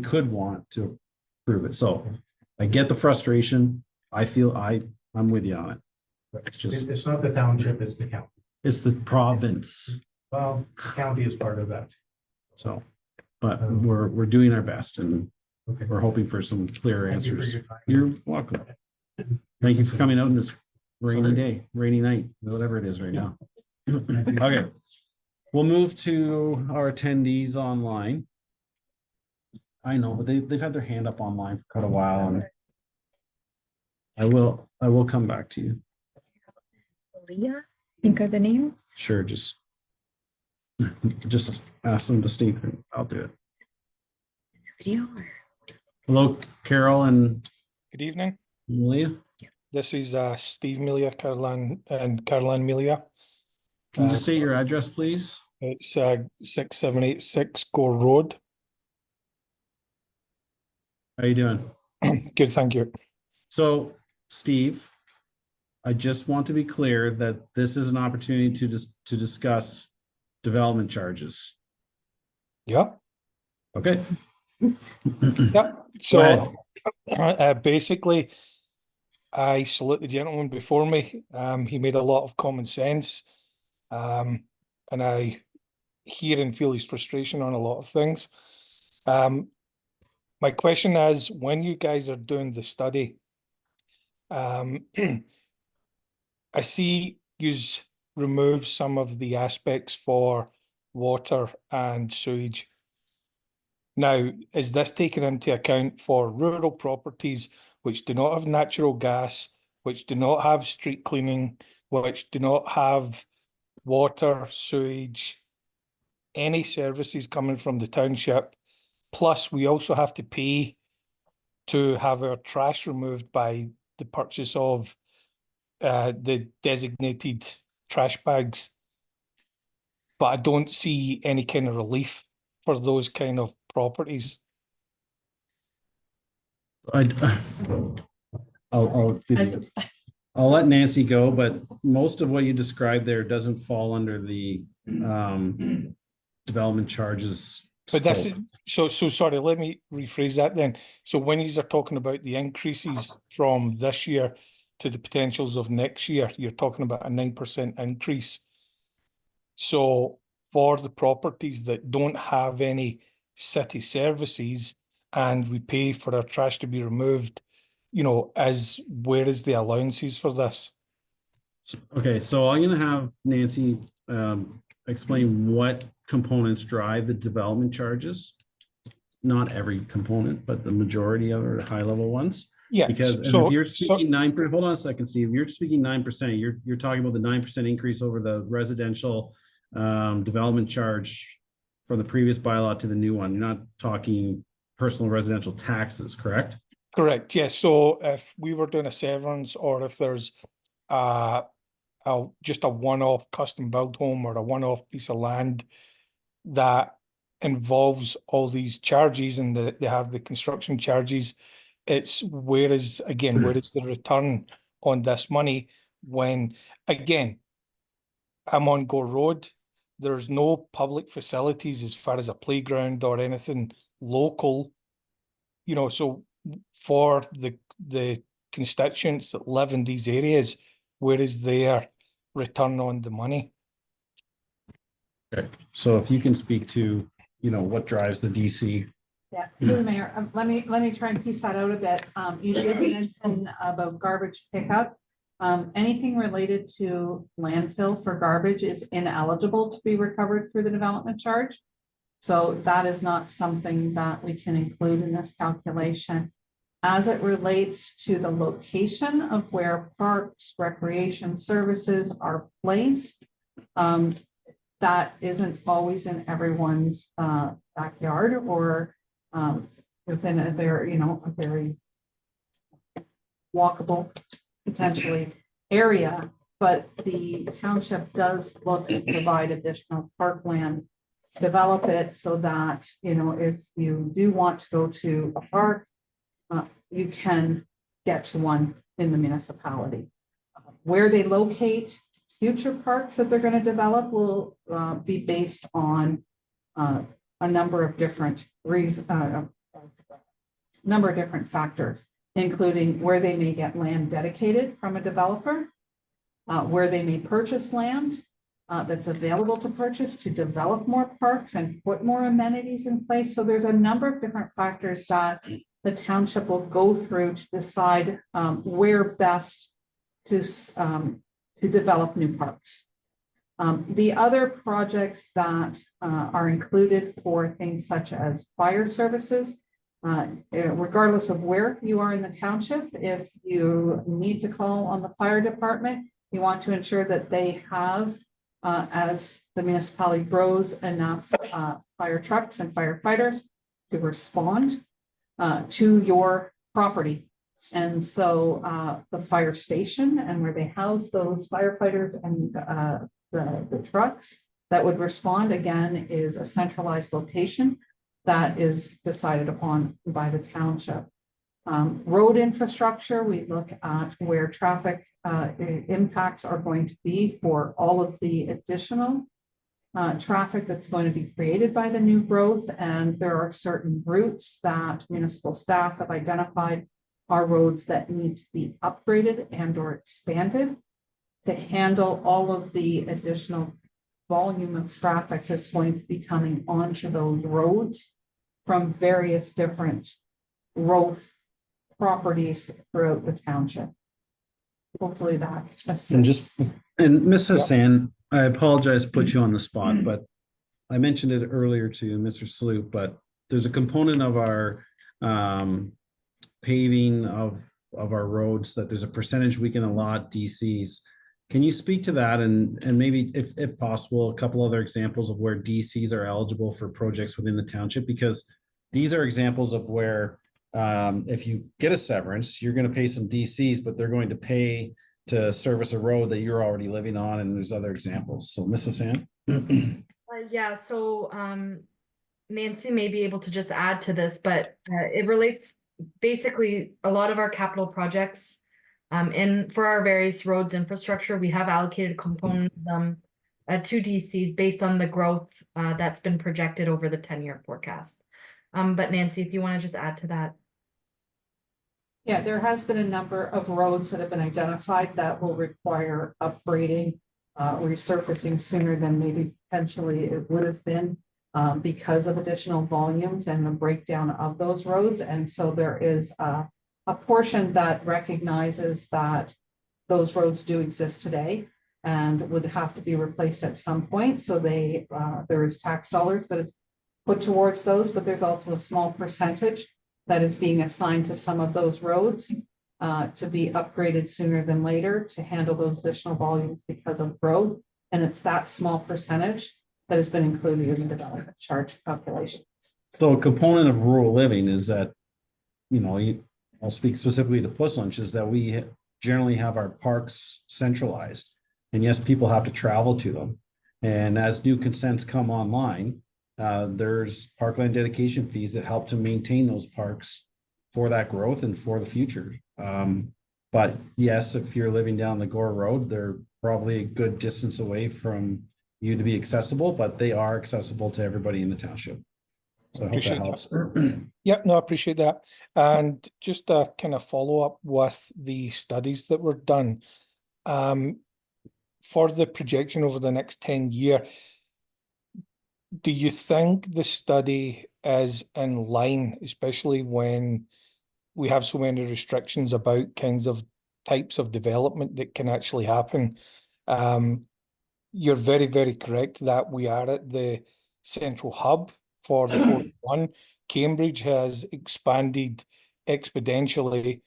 could want to prove it. So I get the frustration. I feel I'm with you on it. it's not the township, it's the county. It's the province. Well, the county is part of that. So, but we're doing our best, and Okay. we're hoping for some clear Thank you for answers. your time. You're welcome. Thank you for coming out on this rainy night, whatever it is right now. Okay, we'll move to our attendees online. I know, but they've had their hand up online for quite a while, and I will come back to you. Leah, I think are the names. Sure, just ask them to stay there. I'll do it. Video or? Hello, Carol and Good evening. Leah. This is Steve Melia, Caroline Melia. Can you just state your address, please? It's 6786 Gore Road. How you doing? Good, thank you. So, Steve, I just want to be clear that this is an opportunity to discuss development charges. Yeah, Okay. yeah. Go So basically, I salute the gentleman before me. He made a lot of common sense. And I hear and feel his frustration on a lot of things. My question is, when you guys are doing the study, I see yous remove some of the aspects for water and sewage. Now, is this taken into account for rural properties which do not have natural gas, which do not have street cleaning, which do not have water, sewage, any services coming from the township? Plus, we also have to pay to have our trash removed by the purchase of the designated trash bags. But I don't see any kind of relief for those kind of properties. I'll let Nancy go, but most of what you described there doesn't fall under the development charges. But that's scope. so sorry, let me rephrase that then. So when you are talking about the increases from this year to the potentials of next year, you're talking about a 9% increase. So for the properties that don't have any city services and we pay for our trash to be removed, you know, where is the allowances for this? Okay, so I'm gonna have Nancy explain what components drive the development charges. not every component, but the majority of our high level ones. Yeah, Because and so- if you're so- speaking 9%, hold on a second, Steve, you're speaking 9%, you're talking about the 9% increase over the residential development charge from the previous bylaw to the new one. You're not talking personal residential taxes, correct? Correct, yes. So if we were doing a severance, or if there's just a one-off custom build home or a one-off piece of land that involves all these charges, and they have the construction charges, it's where is the return on this money when, again, I'm on Go Road, there's no public facilities as far as a playground or anything local, so for the constituents that live in these areas, where is their return on the money? Okay. So if you can speak to, what drives the DC. Yeah, through the mayor, let me try and piece that out a bit. You did mention about garbage pickup. Anything related to landfill for garbage is ineligible to be recovered through the development charge. So that is not something that we can include in this calculation. As it relates to the location of where parks, recreation services are placed, that isn't always in everyone's backyard or within a very walkable potentially area, but the township does look to provide additional parkland, develop it so that, if you do want to go to a park, you can get to one in the municipality. Where they locate future parks that they're going to develop will be based on a number of different factors, including where they may get land dedicated from a developer, where they may purchase land that's available to purchase to develop more parks and put more amenities in place. So there's a number of different factors that the township will go through to decide where best to develop new parks. The other projects that are included for things such as fire services, regardless of where you are in the township, if you need to call on the fire department, you want to ensure that they have, as the municipality grows, enough fire trucks and firefighters to respond to your property. And so the fire station and where they house those firefighters and the trucks that would respond, again, is a centralized location that is decided upon by the township. Road infrastructure, we look at where traffic impacts are going to be for all of the additional traffic that's going to be created by the new growth. And there are certain routes that municipal staff have identified are roads that need to be upgraded and or expanded to handle all of the additional volume of traffic that's going to be coming onto those roads from various different growth properties throughout the township. Hopefully that assists. And Ms. Hassan, I apologize to put you on the spot, but I mentioned it earlier to Mr. Sloop, but there's a component of our paving of our roads that there's a percentage we can allot DCs. Can you speak to that and maybe if possible, a couple other examples of where DCs are eligible for projects within the township? Because these are examples of where if you get a severance, you're going to pay some DCs, but they're going to pay to service a road that you're already living on. And there's other examples. So Mrs. Hand. Yeah, so Nancy may be able to just add to this, but it relates basically a lot of our capital projects. And for our various roads infrastructure, we have allocated a component of them to DCs based on the growth that's been projected over the 10-year forecast. But Nancy, if you want to just add to that. Yeah, there has been a number of roads that have been identified that will require upgrading, resurfacing sooner than maybe potentially it would have been because of additional volumes and the breakdown of those roads. And so there is a portion that recognizes that those roads do exist today and would have to be replaced at some point. So there is tax dollars that is put towards those, but there's also a small percentage that is being assigned to some of those roads to be upgraded sooner than later to handle those additional volumes because of growth. And it's that small percentage that has been included in the development charge calculation. So a component of rural living is that, I'll speak specifically to Puss Lunch, is that we generally have our parks centralized. And yes, people have to travel to them. And as new consents come online, there's parkland dedication fees that help to maintain those parks for that growth and for the future. But yes, if you're living down the Gore Road, they're probably a good distance away from you to be accessible, but they are accessible to everybody in the township. So I hope that Appreciate helps. Yep, no, I appreciate that. And just a kind of follow up with the studies that were done. For the projection over the next 10 year, do you think the study is in line, especially when we have so many restrictions about kinds of types of development that can actually happen? You're very, very correct that we are at the central hub for the 41. Cambridge has expanded exponentially.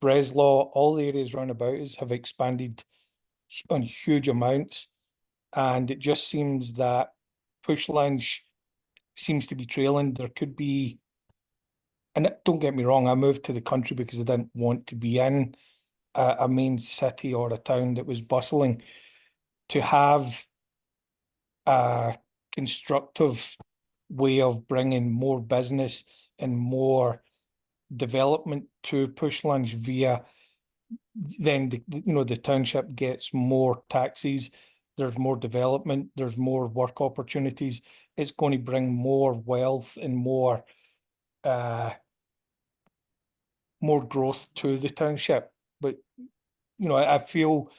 Breslau, all the areas round about us have expanded on huge amounts. And it just seems that Push Lunch seems to be trailing. There could be, and don't get me wrong, I moved to the country because I didn't want to be in a main city or a town that was bustling. To have a constructive way of bringing more business and more development to Push Lunch via, then the township gets more taxis, there's more development, there's more work opportunities. It's going to bring more wealth and more growth to the township. But I feel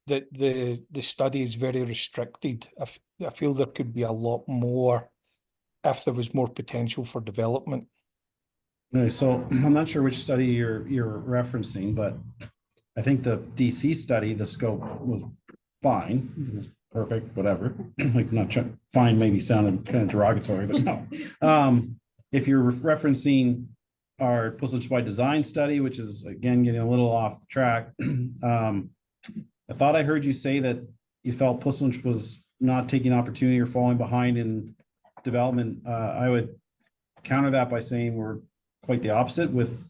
that the study is very restricted. I feel there could be a lot more if there was more potential for development. Okay, so I'm not sure which study you're referencing, but I think the DC study, the scope was fine, it was perfect, whatever. Like, not fine, maybe sounded kind of derogatory, but no. If you're referencing our Puss Lunch by Design study, which is again getting a little off the track, I thought I heard you say that you felt Puss Lunch was not taking opportunity or falling behind in development. I would counter that by saying we're quite the opposite with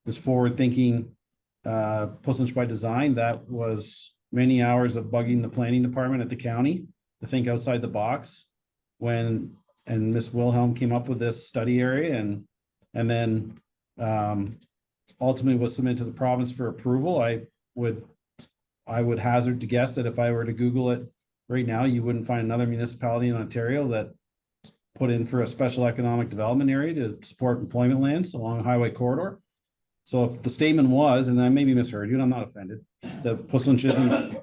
this forward-thinking Puss Lunch by Design. That was many hours of bugging the planning department at the county to think outside the box and Ms. Wilhelm came up with this study area and then ultimately was submitted to the province for approval. I would hazard to guess that if I were to Google it right now, you wouldn't find another municipality in Ontario that put in for a special economic development area to support employment lands along a highway corridor. So if the statement was, and I maybe misheard you, and I'm not offended, that Puss Lunch isn't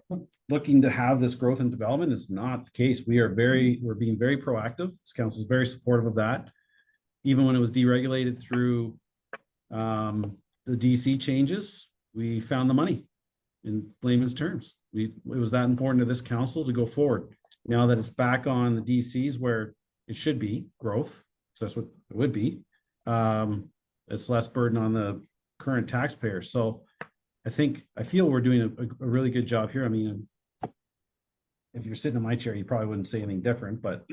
looking to have this growth and development, is not the case. We're being very proactive. This council is very supportive of that. Even when it was deregulated through the DC changes, we found the money in layman's terms. It was that important to this council to go forward. Now that it's back on the DCs where it should be growth, because that's what it would be, it's less burden on the current taxpayer. So I feel we're doing a really good job here. I mean, if you're sitting in my chair, you probably wouldn't say anything different, but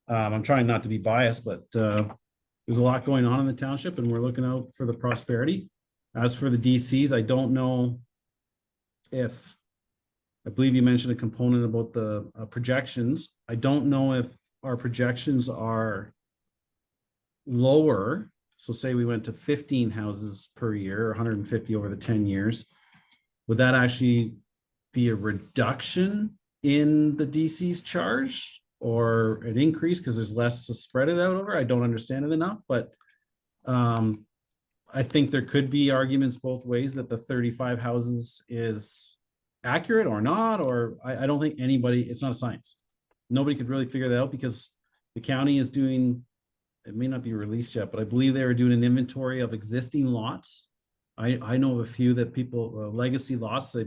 I'm trying not to be biased, but there's a lot going on in the township and we're looking out for the prosperity. As for the DCs, I don't know if, I believe you mentioned a component about the projections. I don't know if our projections are lower. So say we went to 15 houses per year, 150 over the 10 years. Would that actually be a reduction in the DC's charge or an increase because there's less to spread it out over? I don't understand it enough, but I think there could be arguments both ways that the 35 houses is accurate or not, or I don't think it's not a science. Nobody could really figure that out because the county is doing, it may not be released yet, but I believe they were doing an inventory of existing lots. I know of a few that legacy lots, they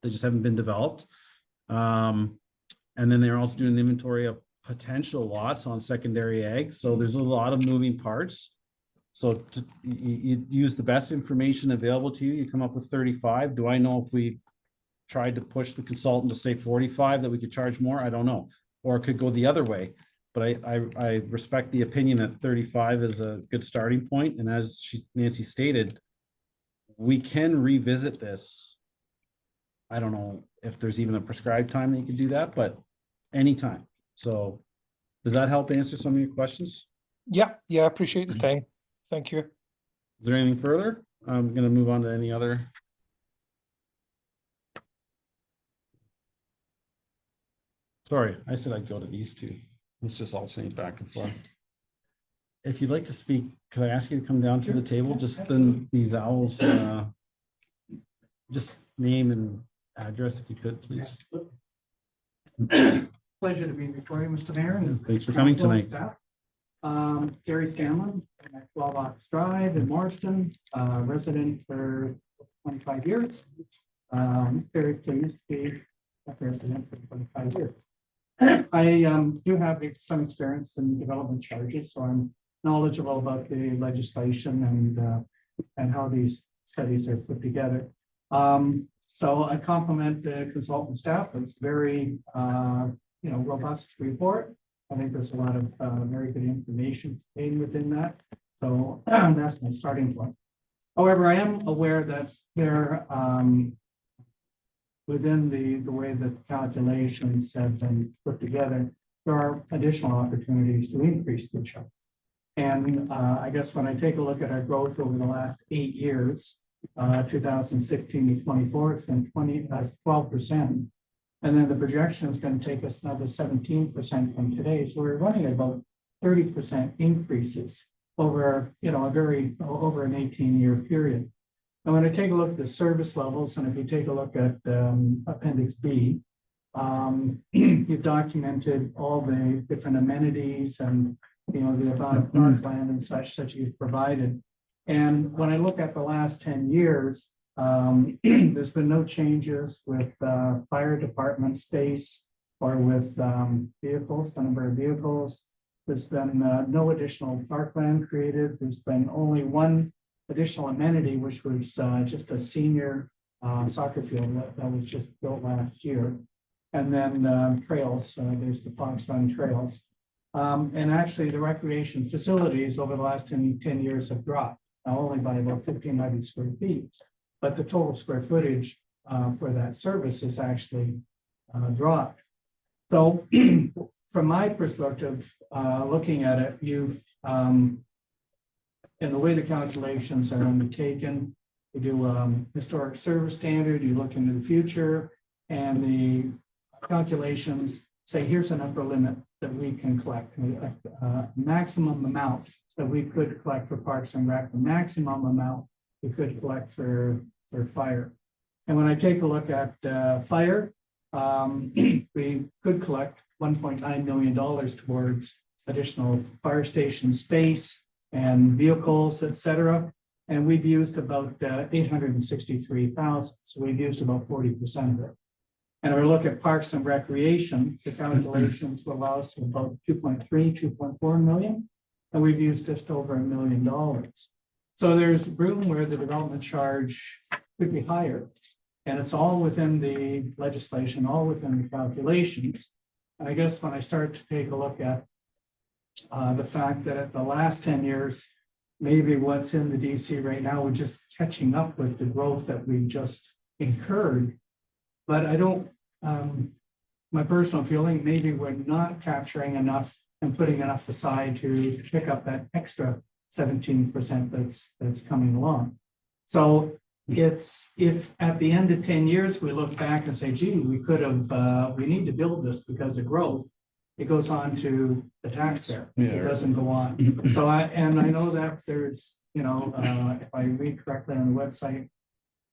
just haven't been developed. And then they're also doing an inventory of potential lots on secondary ag, so there's a lot of moving parts. So you use the best information available to you, you come up with 35. Do I know if we tried to push the consultant to say 45 that we could charge more? I don't know. Or it could go the other way. But I respect the opinion that 35 is a good starting point. And as Nancy stated, we can revisit this. I don't know if there's even a prescribed time that you can do that, but anytime. So does that help answer some of your questions? Yeah, I appreciate the time. Thank you. Is there anything further? I'm gonna move on to any other. Sorry, I said I'd go to these two. Let's just alternate back and forth. If you'd like to speak, could I ask you to come down to the table? Just then these owls, just name and address if you could, please. Pleasure to be before you, Mr. Mayor. and Thanks for coming council and tonight. staff. Gary Scanlon, at 12 Ox Drive in Morriston, resident for 25 years. Very pleased to be a resident for 25 years. I do have some experience in development charges, so I'm knowledgeable about the legislation and how these studies are put together. So I compliment the consultant staff. It's very robust report. I think there's a lot of very good information contained within that. So that's my starting point. However, I am aware that there within the way that the calculations have been put together, there are additional opportunities to increase the charge. And I guess when I take a look at our growth over the last 8 years, 2016 to 24, it's been 12%. And then the projection is going to take us another 17% from today. So we're running at about 30% increases over, over an 18-year period. And when I take a look at the service levels, and if you take a look at Appendix B, you've documented all the different amenities and, the amount of parkland and such that you've provided. And when I look at the last 10 years, there's been no changes with fire department space or with vehicles, the number of vehicles. There's been no additional parkland created. There's been only one additional amenity, which was just a senior soccer field that was just built last year. And then trails, there's the Fox Run trails. And actually the recreation facilities over the last 10 years have dropped, only by about 1,500 square feet. But the total square footage for that service is actually dropped. So from my perspective, looking at it, you've, and the way the calculations are undertaken, you do historic service standard, you look into the future, and the calculations say, here's an upper limit that we can collect, a maximum amount that we could collect for Parks and Rec, the maximum amount we could collect for fire. And when I take a look at fire, we could collect $1.9 million towards additional fire station space and vehicles, et cetera. And we've used about 863,000. So we've used about 40% of it. And if we look at Parks and Recreation, the calculations will allow us about 2.4 million. And we've used just over $1 million. So there's room where the development charge could be higher. And it's all within the legislation, all within the calculations. And I guess when I start to take a look at the fact that at the last 10 years, maybe what's in the DC right now, we're just catching up with the growth that we just incurred. But I don't, my personal feeling, maybe we're not capturing enough and putting enough aside to pick up that extra 17% that's coming along. So it's, if at the end of 10 years, we look back and say, gee, we could have, we need to build this because of growth, it goes on to the taxpayer. It doesn't go on. So I know that there's, if I read correctly on the website,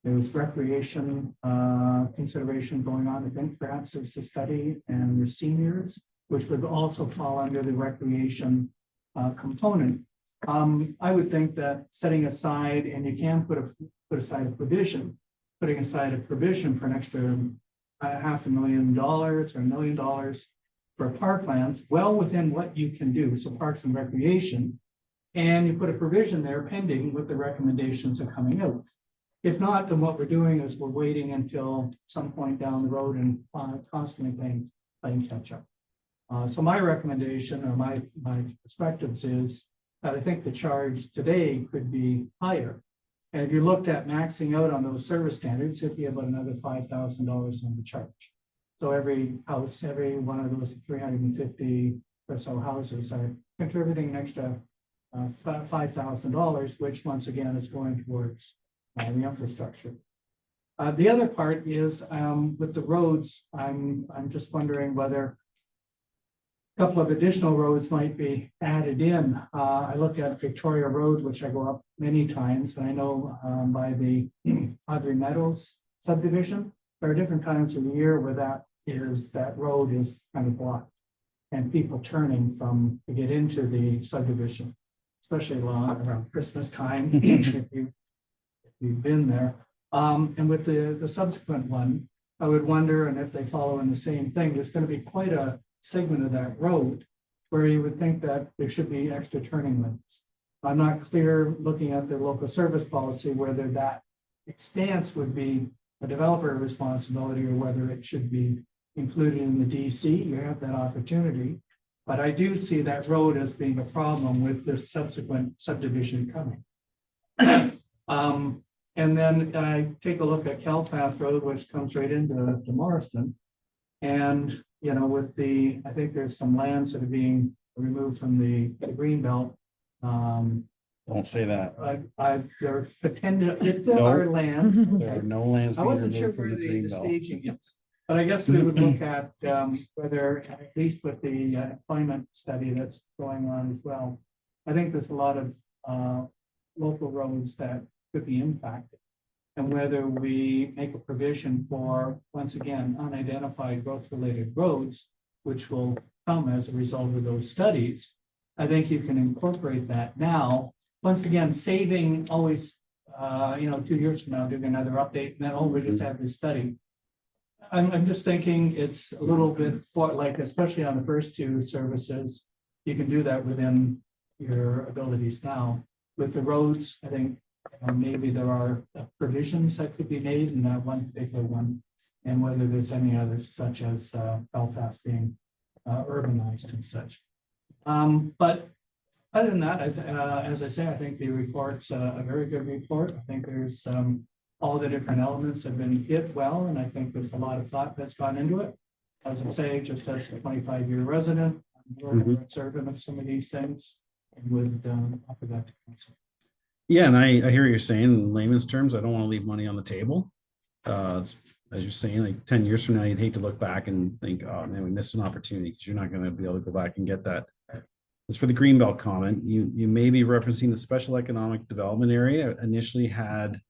there's recreation consideration going on. I think perhaps there's a study and the seniors, which would also fall under the recreation component. I would think that setting aside, and you can put aside a provision, putting aside a provision for an extra $500,000 or $1 million for parklands, well within what you can do, so parks and recreation. And you put a provision there pending what the recommendations are coming out. If not, then what we're doing is we're waiting until some point down the road and constantly playing catch up. So my recommendation or my perspectives is that I think the charge today could be higher. And if you looked at maxing out on those service standards, it'd be about another $5,000 on the charge. So every house, every one of those 350 or so houses are contributing an extra $5,000, which once again is going towards the infrastructure. The other part is with the roads, I'm just wondering whether a couple of additional roads might be added in. I look at Victoria Road, which I go up many times, and I know by the Audrey Meadows subdivision, there are different times of the year where that road is kind of blocked and people turning to get into the subdivision, especially around Christmas time, if you've been there. And with the subsequent one, I would wonder, and if they follow in the same thing, there's going to be quite a segment of that road where you would think that there should be extra turning lanes. I'm not clear looking at the local service policy whether that expanse would be a developer responsibility or whether it should be included in the DC. You have that opportunity, but I do see that road as being a problem with this subsequent subdivision coming. And then I take a look at Calfast Road, which comes right into Morriston. And, you know, I think there's some lands that are being removed from the green belt. Don't say that. They're pretending, if there are lands. There are no lands. I being wasn't sure removed from where the green the belt. staging is, but I guess we would look at whether, at least with the employment study that's going on as well. I think there's a lot of local roads that could be impacted. And whether we make a provision for, once again, unidentified growth-related roads, which will come as a result of those studies, I think you can incorporate that now. Once again, saving always, 2 years from now, doing another update, and then we just have this study. I'm just thinking it's a little bit especially on the first two services, you can do that within your abilities now. With the roads, I think maybe there are provisions that could be made in that one particular one, and whether there's any others such as Belfast being urbanized and such. But other than that, as I say, I think the report's a very good report. I think there's all the different elements have been hit well, and I think there's a lot of thought that's gone into it. As I say, just as a 25-year resident, I'm very observant of some of these things and would offer that to council. Yeah, and I hear what you're saying in layman's terms. I don't want to leave money on the table. As you're saying, like 10 years from now, you'd hate to look back and think, oh man, we missed an opportunity, because you're not going to be able to go back and get that. As for the Greenbelt comment, you may be referencing the special economic development area initially had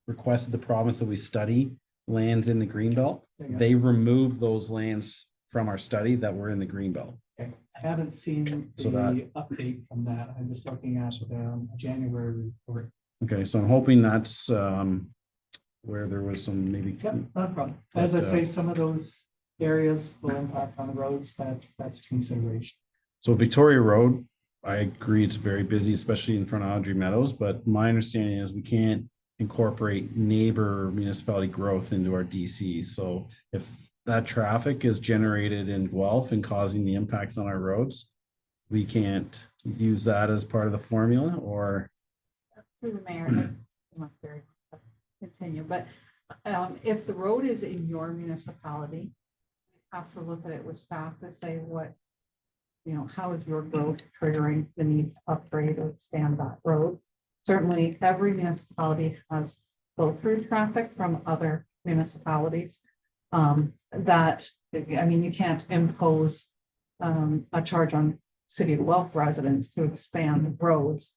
requested the province that we study lands in the Greenbelt. They removed those lands from our study that were in the Greenbelt. Okay. I haven't seen the update from that. I'm just looking at the January report. Okay, so I'm hoping that's where there was some maybe. Yep, no problem. As I say, some of those areas will impact on the roads. That's a consideration. So Victoria Road, I agree, it's very busy, especially in front of Audrey Meadows, but my understanding is we can't incorporate neighbor municipality growth into our DC. So if that traffic is generated in Guelph and causing the impacts on our roads, we can't use that as part of the formula, or. Through the mayor, I'm not very continue, but if the road is in your municipality, you have to look at it with staff to say how is your growth triggering the need to upgrade or expand that road. Certainly, every municipality has flow-through traffic from other municipalities. You can't impose a charge on City of Guelph residents to expand roads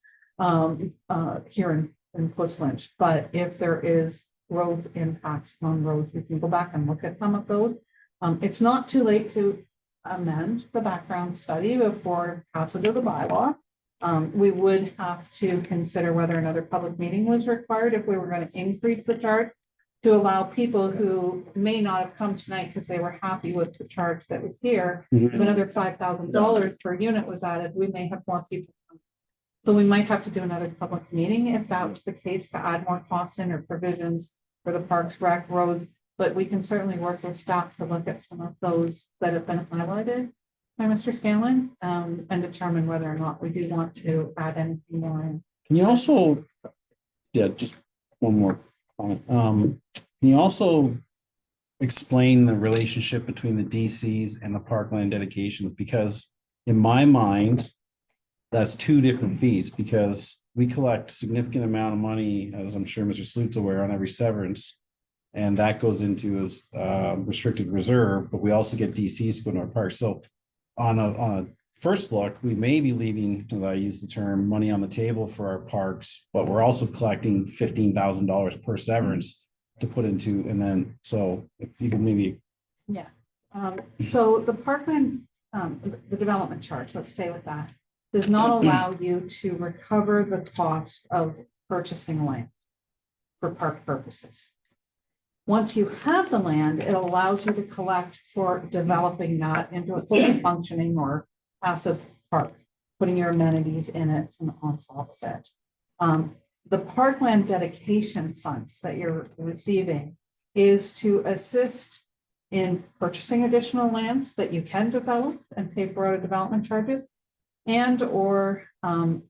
here in Puss Lynch. But if there is growth impacts on roads, we can go back and look at some of those. It's not too late to amend the background study before passage of the bylaw. We would have to consider whether another public meeting was required if we were going to increase the charge. to allow people who may not have come tonight because they were happy with the charge that was here. If another $5,000 per unit was added, we may have more people. So we might have to do another public meeting if that was the case, to add more costs in or provisions for the parks, rec, roads. But we can certainly work with staff to look at some of those that have been highlighted by Mr. Scanlon, and determine whether or not we do want to add anything more in. Can you also, yeah, just one more comment. Can you also explain the relationship between the DCs and the parkland dedications? Because in my mind, that's two different fees, because we collect significant amount of money, as I'm sure Mr. Sloot's aware, on every severance. And that goes into a restricted reserve, but we also get DCs to go to our parks. So on a first look, we may be leaving, as I use the term, money on the table for our parks, but we're also collecting $15,000 per severance to put into, and then, so if you can maybe. So the parkland, the development charge, let's stay with that, does not allow you to recover the cost of purchasing land for park purposes. Once you have the land, it allows you to collect for developing that into a fully functioning or passive park, putting your amenities in it and on top of it. The parkland dedication funds that you're receiving is to assist in purchasing additional lands that you can develop and pay for out of development charges, and or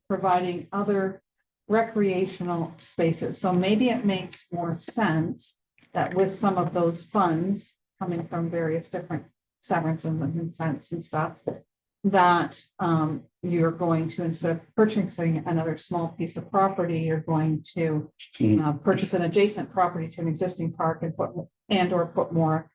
providing other recreational spaces. So maybe it makes more sense that with some of those funds coming from various different severances and consents and stuff, that you're going to, instead of purchasing another small piece of property, you're going to purchase an adjacent property to an existing park and or put more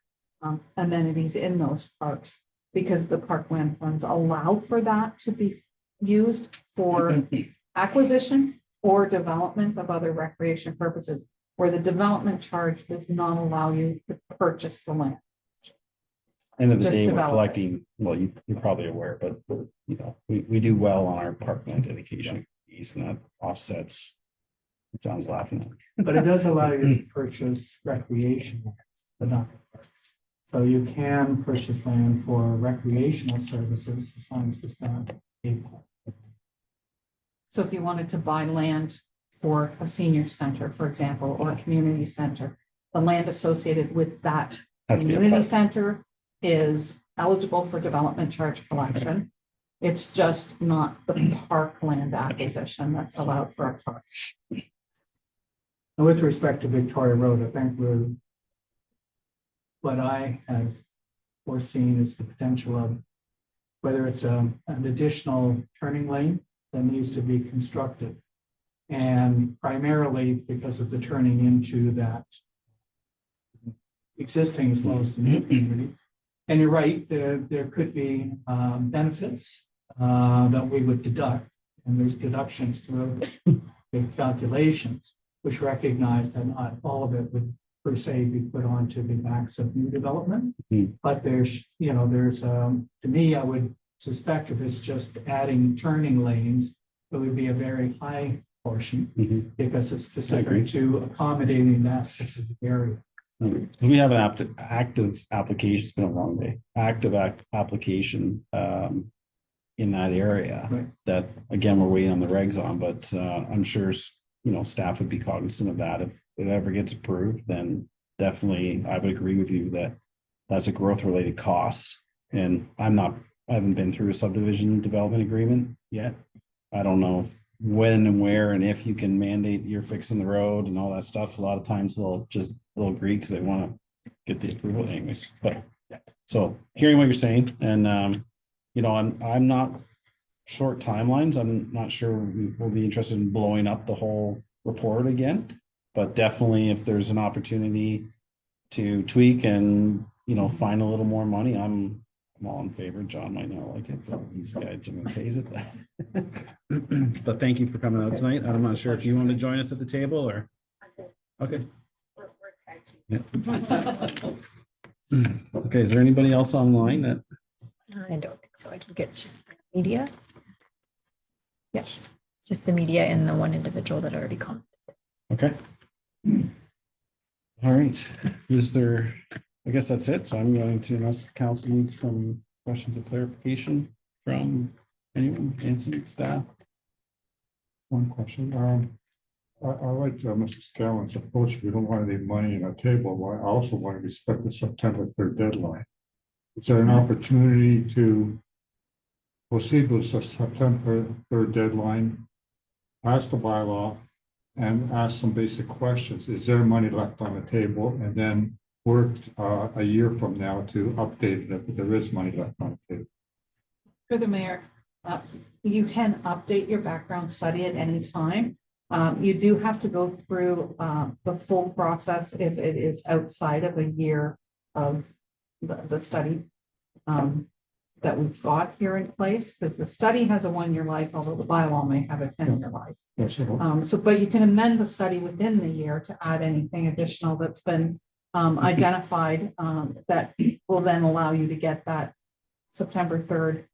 amenities in those parks, because the parkland funds allow for that to be used for acquisition or development of other recreation purposes, where the development charge does not allow you to purchase the land. End of the Just day, we're develop it. collecting, well, you're probably aware, but you know, we do well on our parkland dedication fees, and that offsets. John's laughing. But it does allow you to purchase recreation lands, but not parks. So you can purchase land for recreational services as long as it's not a park. So if you wanted to buy land for a senior center, for example, or a community center, the land associated with that Has to be a community park. center is eligible for development charge collection. It's just not the parkland acquisition that's allowed for a park. And with respect to Victoria Road, I think what I have foreseen is the potential of whether it's an additional turning lane that needs to be constructed. And primarily because of the turning into that existing as well as the new community. And you're right, there could be benefits that we would deduct, and there's deductions through the calculations, which recognize that not all of it would per se be put onto the backs of new development. But there's, to me, I would suspect if it's just adding turning lanes, it would be a very high portion because it's specific to accommodating that specific area. We have an active application, it's been a long day, active application in that area. Right. That, again, we're waiting on the regs on, but I'm sure, staff would be cognizant of that. If it ever gets approved, then definitely I would agree with you that that's a growth related cost. And I haven't been through a subdivision development agreement yet. I don't know when and where and if you can mandate you're fixing the road and all that stuff. A lot of times they'll agree because they want to get the approval anyways. But so hearing what you're saying, and I'm not short timelines. I'm not sure we'll be interested in blowing up the whole report again, but definitely if there's an opportunity to tweak and find a little more money, I'm all in favor. John might not like it, but he's the guy Jimmy pays it. But thank you for coming out tonight. I'm not sure if you want to join us at the table or. Okay. Yeah. Okay, is there anybody else online that? I don't think so. I can get just media. Yes, just the media and the one individual that already commented. Okay. All right, is there, I guess that's it. So I'm going to, unless council needs some questions of clarification from anyone, Nancy, staff. One question, I like Mr. Scowen's approach. We don't want to leave money on the table. I also want to respect the September 3rd deadline. Is there an opportunity to proceed with the September 3rd deadline, pass the bylaw, and ask some basic questions? Is there money left on the table? And then work a year from now to update it if there is money left on the table. For the mayor, you can update your background study at any time. You do have to go through the full process if it is outside of a year of the study that we've got here in place, because the study has a 1-year life, although the bylaw may have a 10-year life. That's all. But you can amend the study within the year to add anything additional that's been identified that will then allow you to get that September 3rd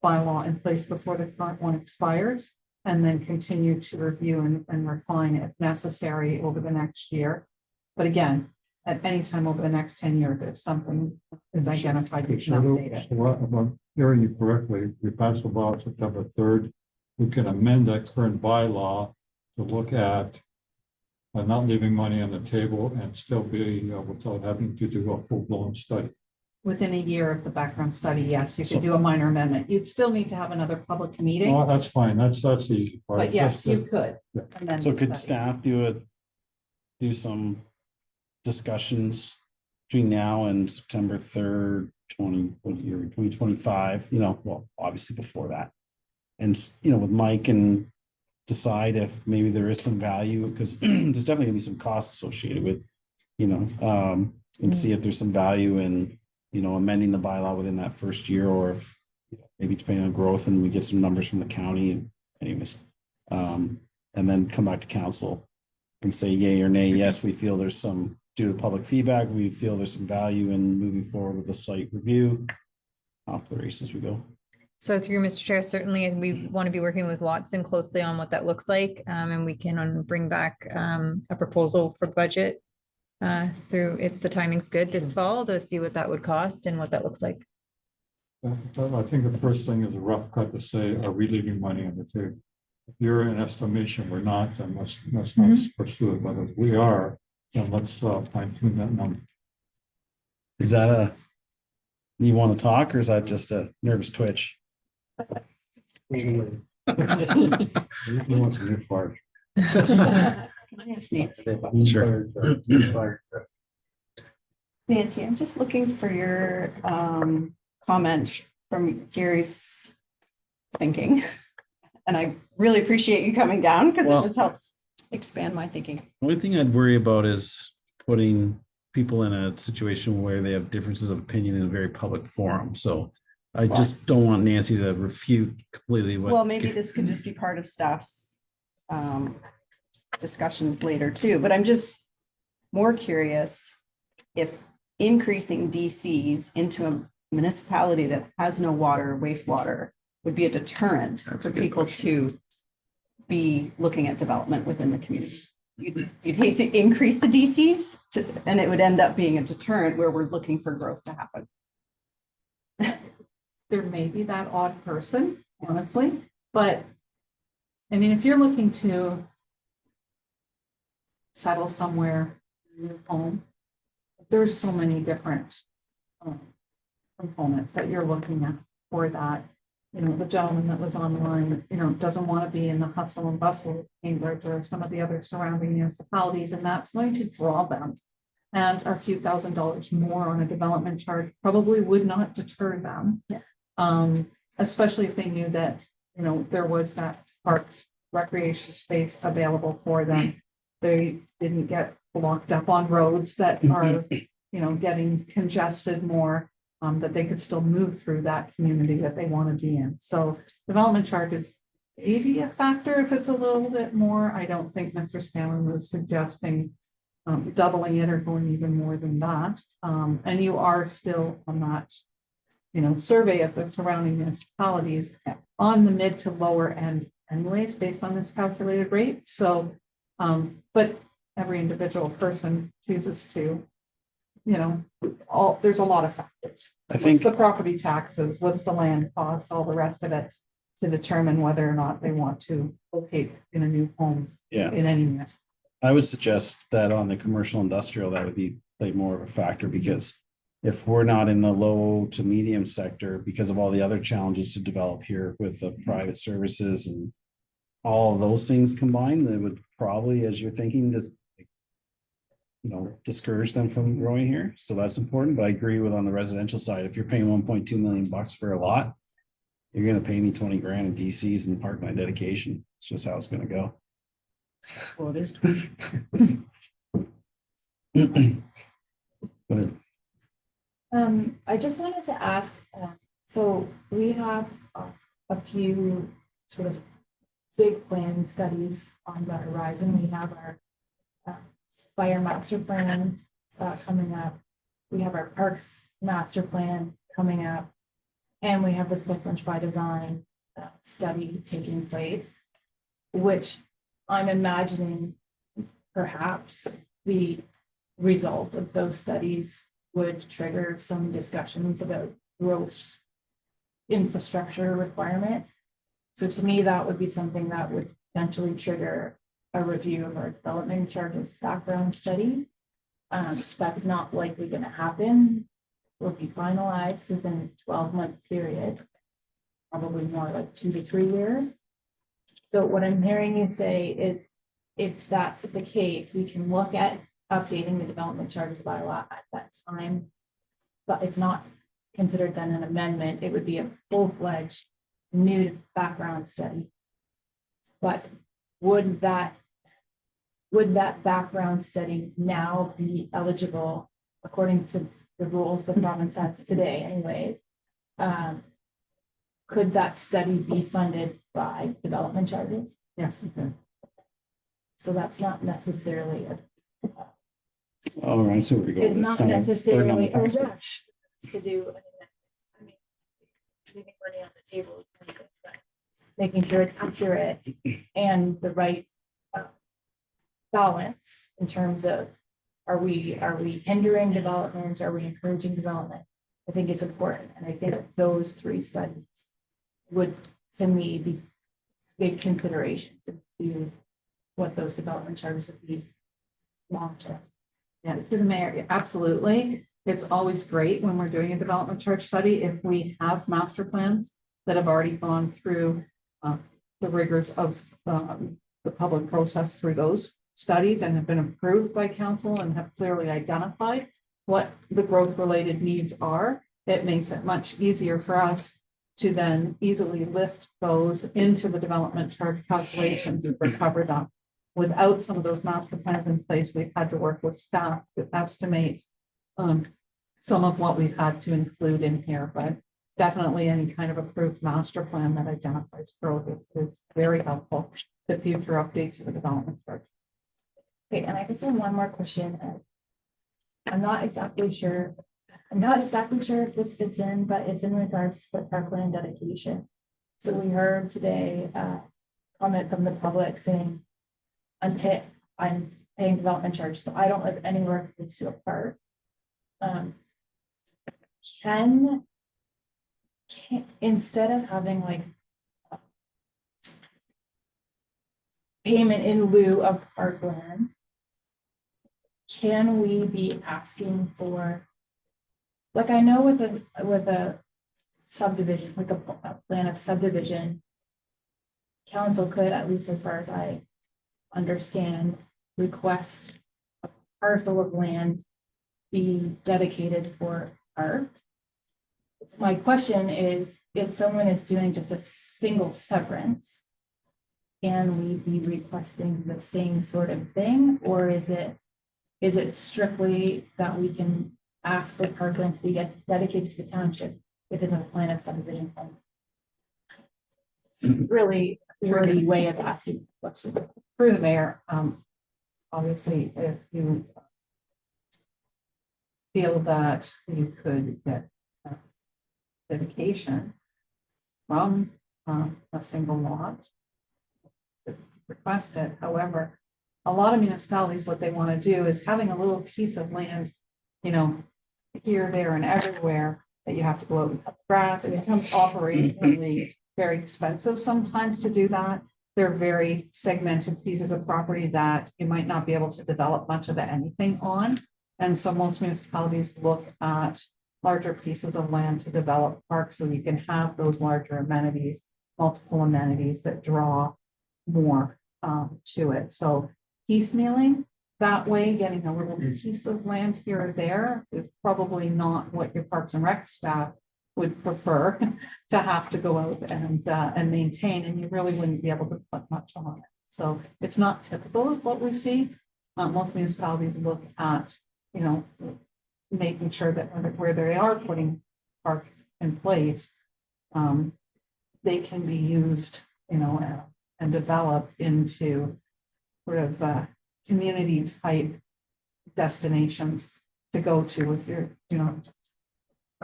bylaw in place before the current one expires, and then continue to review and refine if necessary over the next year. But again, at any time over the next 10 years, if something is identified, you can update it. So what, if I'm hearing you correctly, we pass the law September 3rd, we can amend that current bylaw to look at not leaving money on the table and still be without having to do a full-blown study. Within a year of the background study, yes, you could do a minor amendment. You'd still need to have another public meeting, Oh, that's fine. That's the easy part. but It's yes, just you that- could. Yeah. amend So the could study. staff do some discussions between now and September 3rd, 2025, well, obviously before that. And, with Mike and decide if maybe there is some value, because there's definitely gonna be some costs associated with, and see if there's some value in, amending the bylaw within that first year, or if maybe depending on growth and we get some numbers from the county anyways. And then come back to council and say yay or nay. Yes, we feel there's some, due to public feedback, we feel there's some value in moving forward with the site review. Off the races we go. So through Mr. Chair, certainly we want to be working with Watson closely on what that looks like. And we can bring back a proposal for budget through, the timing's good this fall to see what that would cost and what that looks like. I think the first thing is a rough cut to say, are we leaving money on the table? If you're in estimation, we're not, then let's not pursue it. But if we are, then let's fine tune that number. Is that you want to talk, or is that just a nervous twitch? Who wants to get fired? Sure. Nancy, I'm just looking for your comment from Gary's thinking. And I really appreciate you coming down because Well, it just helps expand my thinking. The only thing I'd worry about is putting people in a situation where they have differences of opinion in a very public forum. So I just don't want Nancy to refute completely what. Well, maybe this could just be part of staff's discussions later too, but I'm just more curious if increasing DCs into a municipality that has no water or wastewater would be a deterrent for people to be looking at development within the community. You'd hate to increase the DCs and it would end up being a deterrent where we're looking for growth to happen. There may be that odd person, honestly, but I mean, if you're looking to settle somewhere in your home, there's so many different components that you're looking at for that. The gentleman that was online, doesn't want to be in the hustle and bustle of Cambridge or some of the other surrounding municipalities, and that's going to draw them. And a few $1,000s more on a development charge probably would not deter them. Especially if they knew that, there was that parks recreation space available for them. They didn't get blocked up on roads that are, getting congested more. That they could still move through that community that they want to be in. So development charges may be a factor if it's a little bit more. I don't think Mr. Scanlon was suggesting doubling it or going even more than that. And you are still on that, survey of the surrounding municipalities on the mid to lower end anyways, based on this calculated rate. So, but every individual person chooses to, you know, there's a lot of factors. I think, What's the property taxes, what's the land costs, all the rest of it, to determine whether or not they want to locate in a new home yeah, in any municipality. I would suggest that on the commercial industrial, that would be play more of a factor, because if we're not in the low to medium sector, because of all the other challenges to develop here with the private services and all of those things combined, that would probably, as you're thinking, just discourage them from growing here. So that's important. But I agree with on the residential side, if you're paying 1.2 million bucks for a lot, you're gonna pay me 20 grand in DCs and parkland dedication. It's just how it's gonna go. Well, it is. Go ahead. I just wanted to ask, so we have a few sort of big plan studies on the horizon. We have our fire master plan coming up. We have our parks master plan coming up. And we have the School Lunch by Design study taking place, which I'm imagining perhaps the result of those studies would trigger some discussions about growth infrastructure requirements. So to me, that would be something that would potentially trigger a review of our development charges background study. That's not likely going to happen. Will be finalized within a 12-month period, probably more like 2 to 3 years. So what I'm hearing you say is, if that's the case, we can look at updating the development charges bylaw at that time, but it's not considered then an amendment. It would be a full-fledged new background study. But would that background study now be eligible according to the rules the province has today anyway? Could that study be funded by development charges? Yes, we can. So that's not necessarily All right, so we're going. it's not necessarily a rush to do. I mean, leaving money on the table is pretty good, but making sure it's accurate and the right balance in terms of, are we hindering development? Are we encouraging development? I think is important. And I think those 3 studies would, to me, be big considerations to what those development charges would be long term. Yeah, through the mayor, absolutely. It's always great when we're doing a development charge study if we have master plans that have already gone through the rigors of the public process through those studies and have been approved by council and have clearly identified what the growth related needs are. It makes it much easier for us to then easily lift those into the development charge calculations and recover them. Without some of those master plans in place, we've had to work with staff to estimate some of what we've had to include in here, but definitely any kind of approved master plan that identifies growth is very helpful to future updates of the development charge. Okay, and I just have one more question. I'm not exactly sure if this fits in, but it's in regards to the parkland dedication. So we heard today comment from the public saying, I'm paying development charge, so I don't live anywhere close to a park. Can instead of having like payment in lieu of parkland, can we be asking for, like, I know with a subdivision, like a plan of subdivision, council could, at least as far as I understand, request a parcel of land be dedicated for art. My question is, if someone is doing just a single severance, can we be requesting the same sort of thing, or is it strictly that we can ask for parkland to be dedicated to the township within a plan of subdivision plan? Really wordy way of asking questions. Through the mayor, obviously, if you feel that you could get dedication from a single lot, request it. However, a lot of municipalities, what they want to do is having a little piece of land, you know, here, there, and everywhere, that you have to go out and cut grass. It becomes operationally very expensive sometimes to do that. They're very segmented pieces of property that you might not be able to develop much of anything on. And so most municipalities look at larger pieces of land to develop parks, so you can have those larger amenities, multiple amenities that draw more to it. So piecemealing that way, getting a little piece of land here or there is probably not what your Parks and Rec staff would prefer to have to go out and maintain, and you really wouldn't be able to put much on it. So it's not typical of what we see. Most municipalities look at, you know, making sure that where they are putting park in place, they can be used, you know, and developed into sort of community type destinations to go to with your, you know,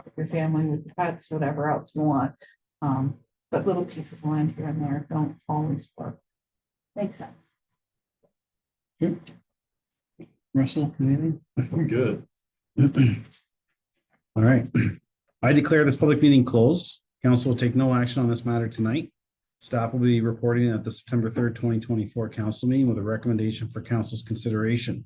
with your family, with your pets, whatever else you want. But little pieces of land here and there don't always work. Makes sense. Russell, anything? I'm good. All right. I declare this public meeting closed. Council will take no action on this matter tonight. Staff will be reporting at the September 3rd, 2024 council meeting with a recommendation for council's consideration.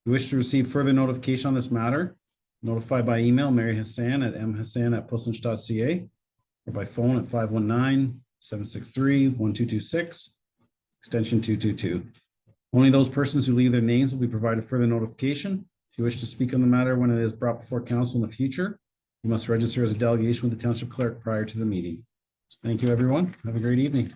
If you wish to receive further notification on this matter, notify by email Mary Hassan at mhassan@puslinch.ca or by phone at 519-763-1226, extension 222. Only those persons who leave their names will be provided further notification. If you wish to speak on the matter when it is brought before council in the future, you must register as a delegation with the township clerk prior to the meeting. Thank you, everyone. Have a great evening.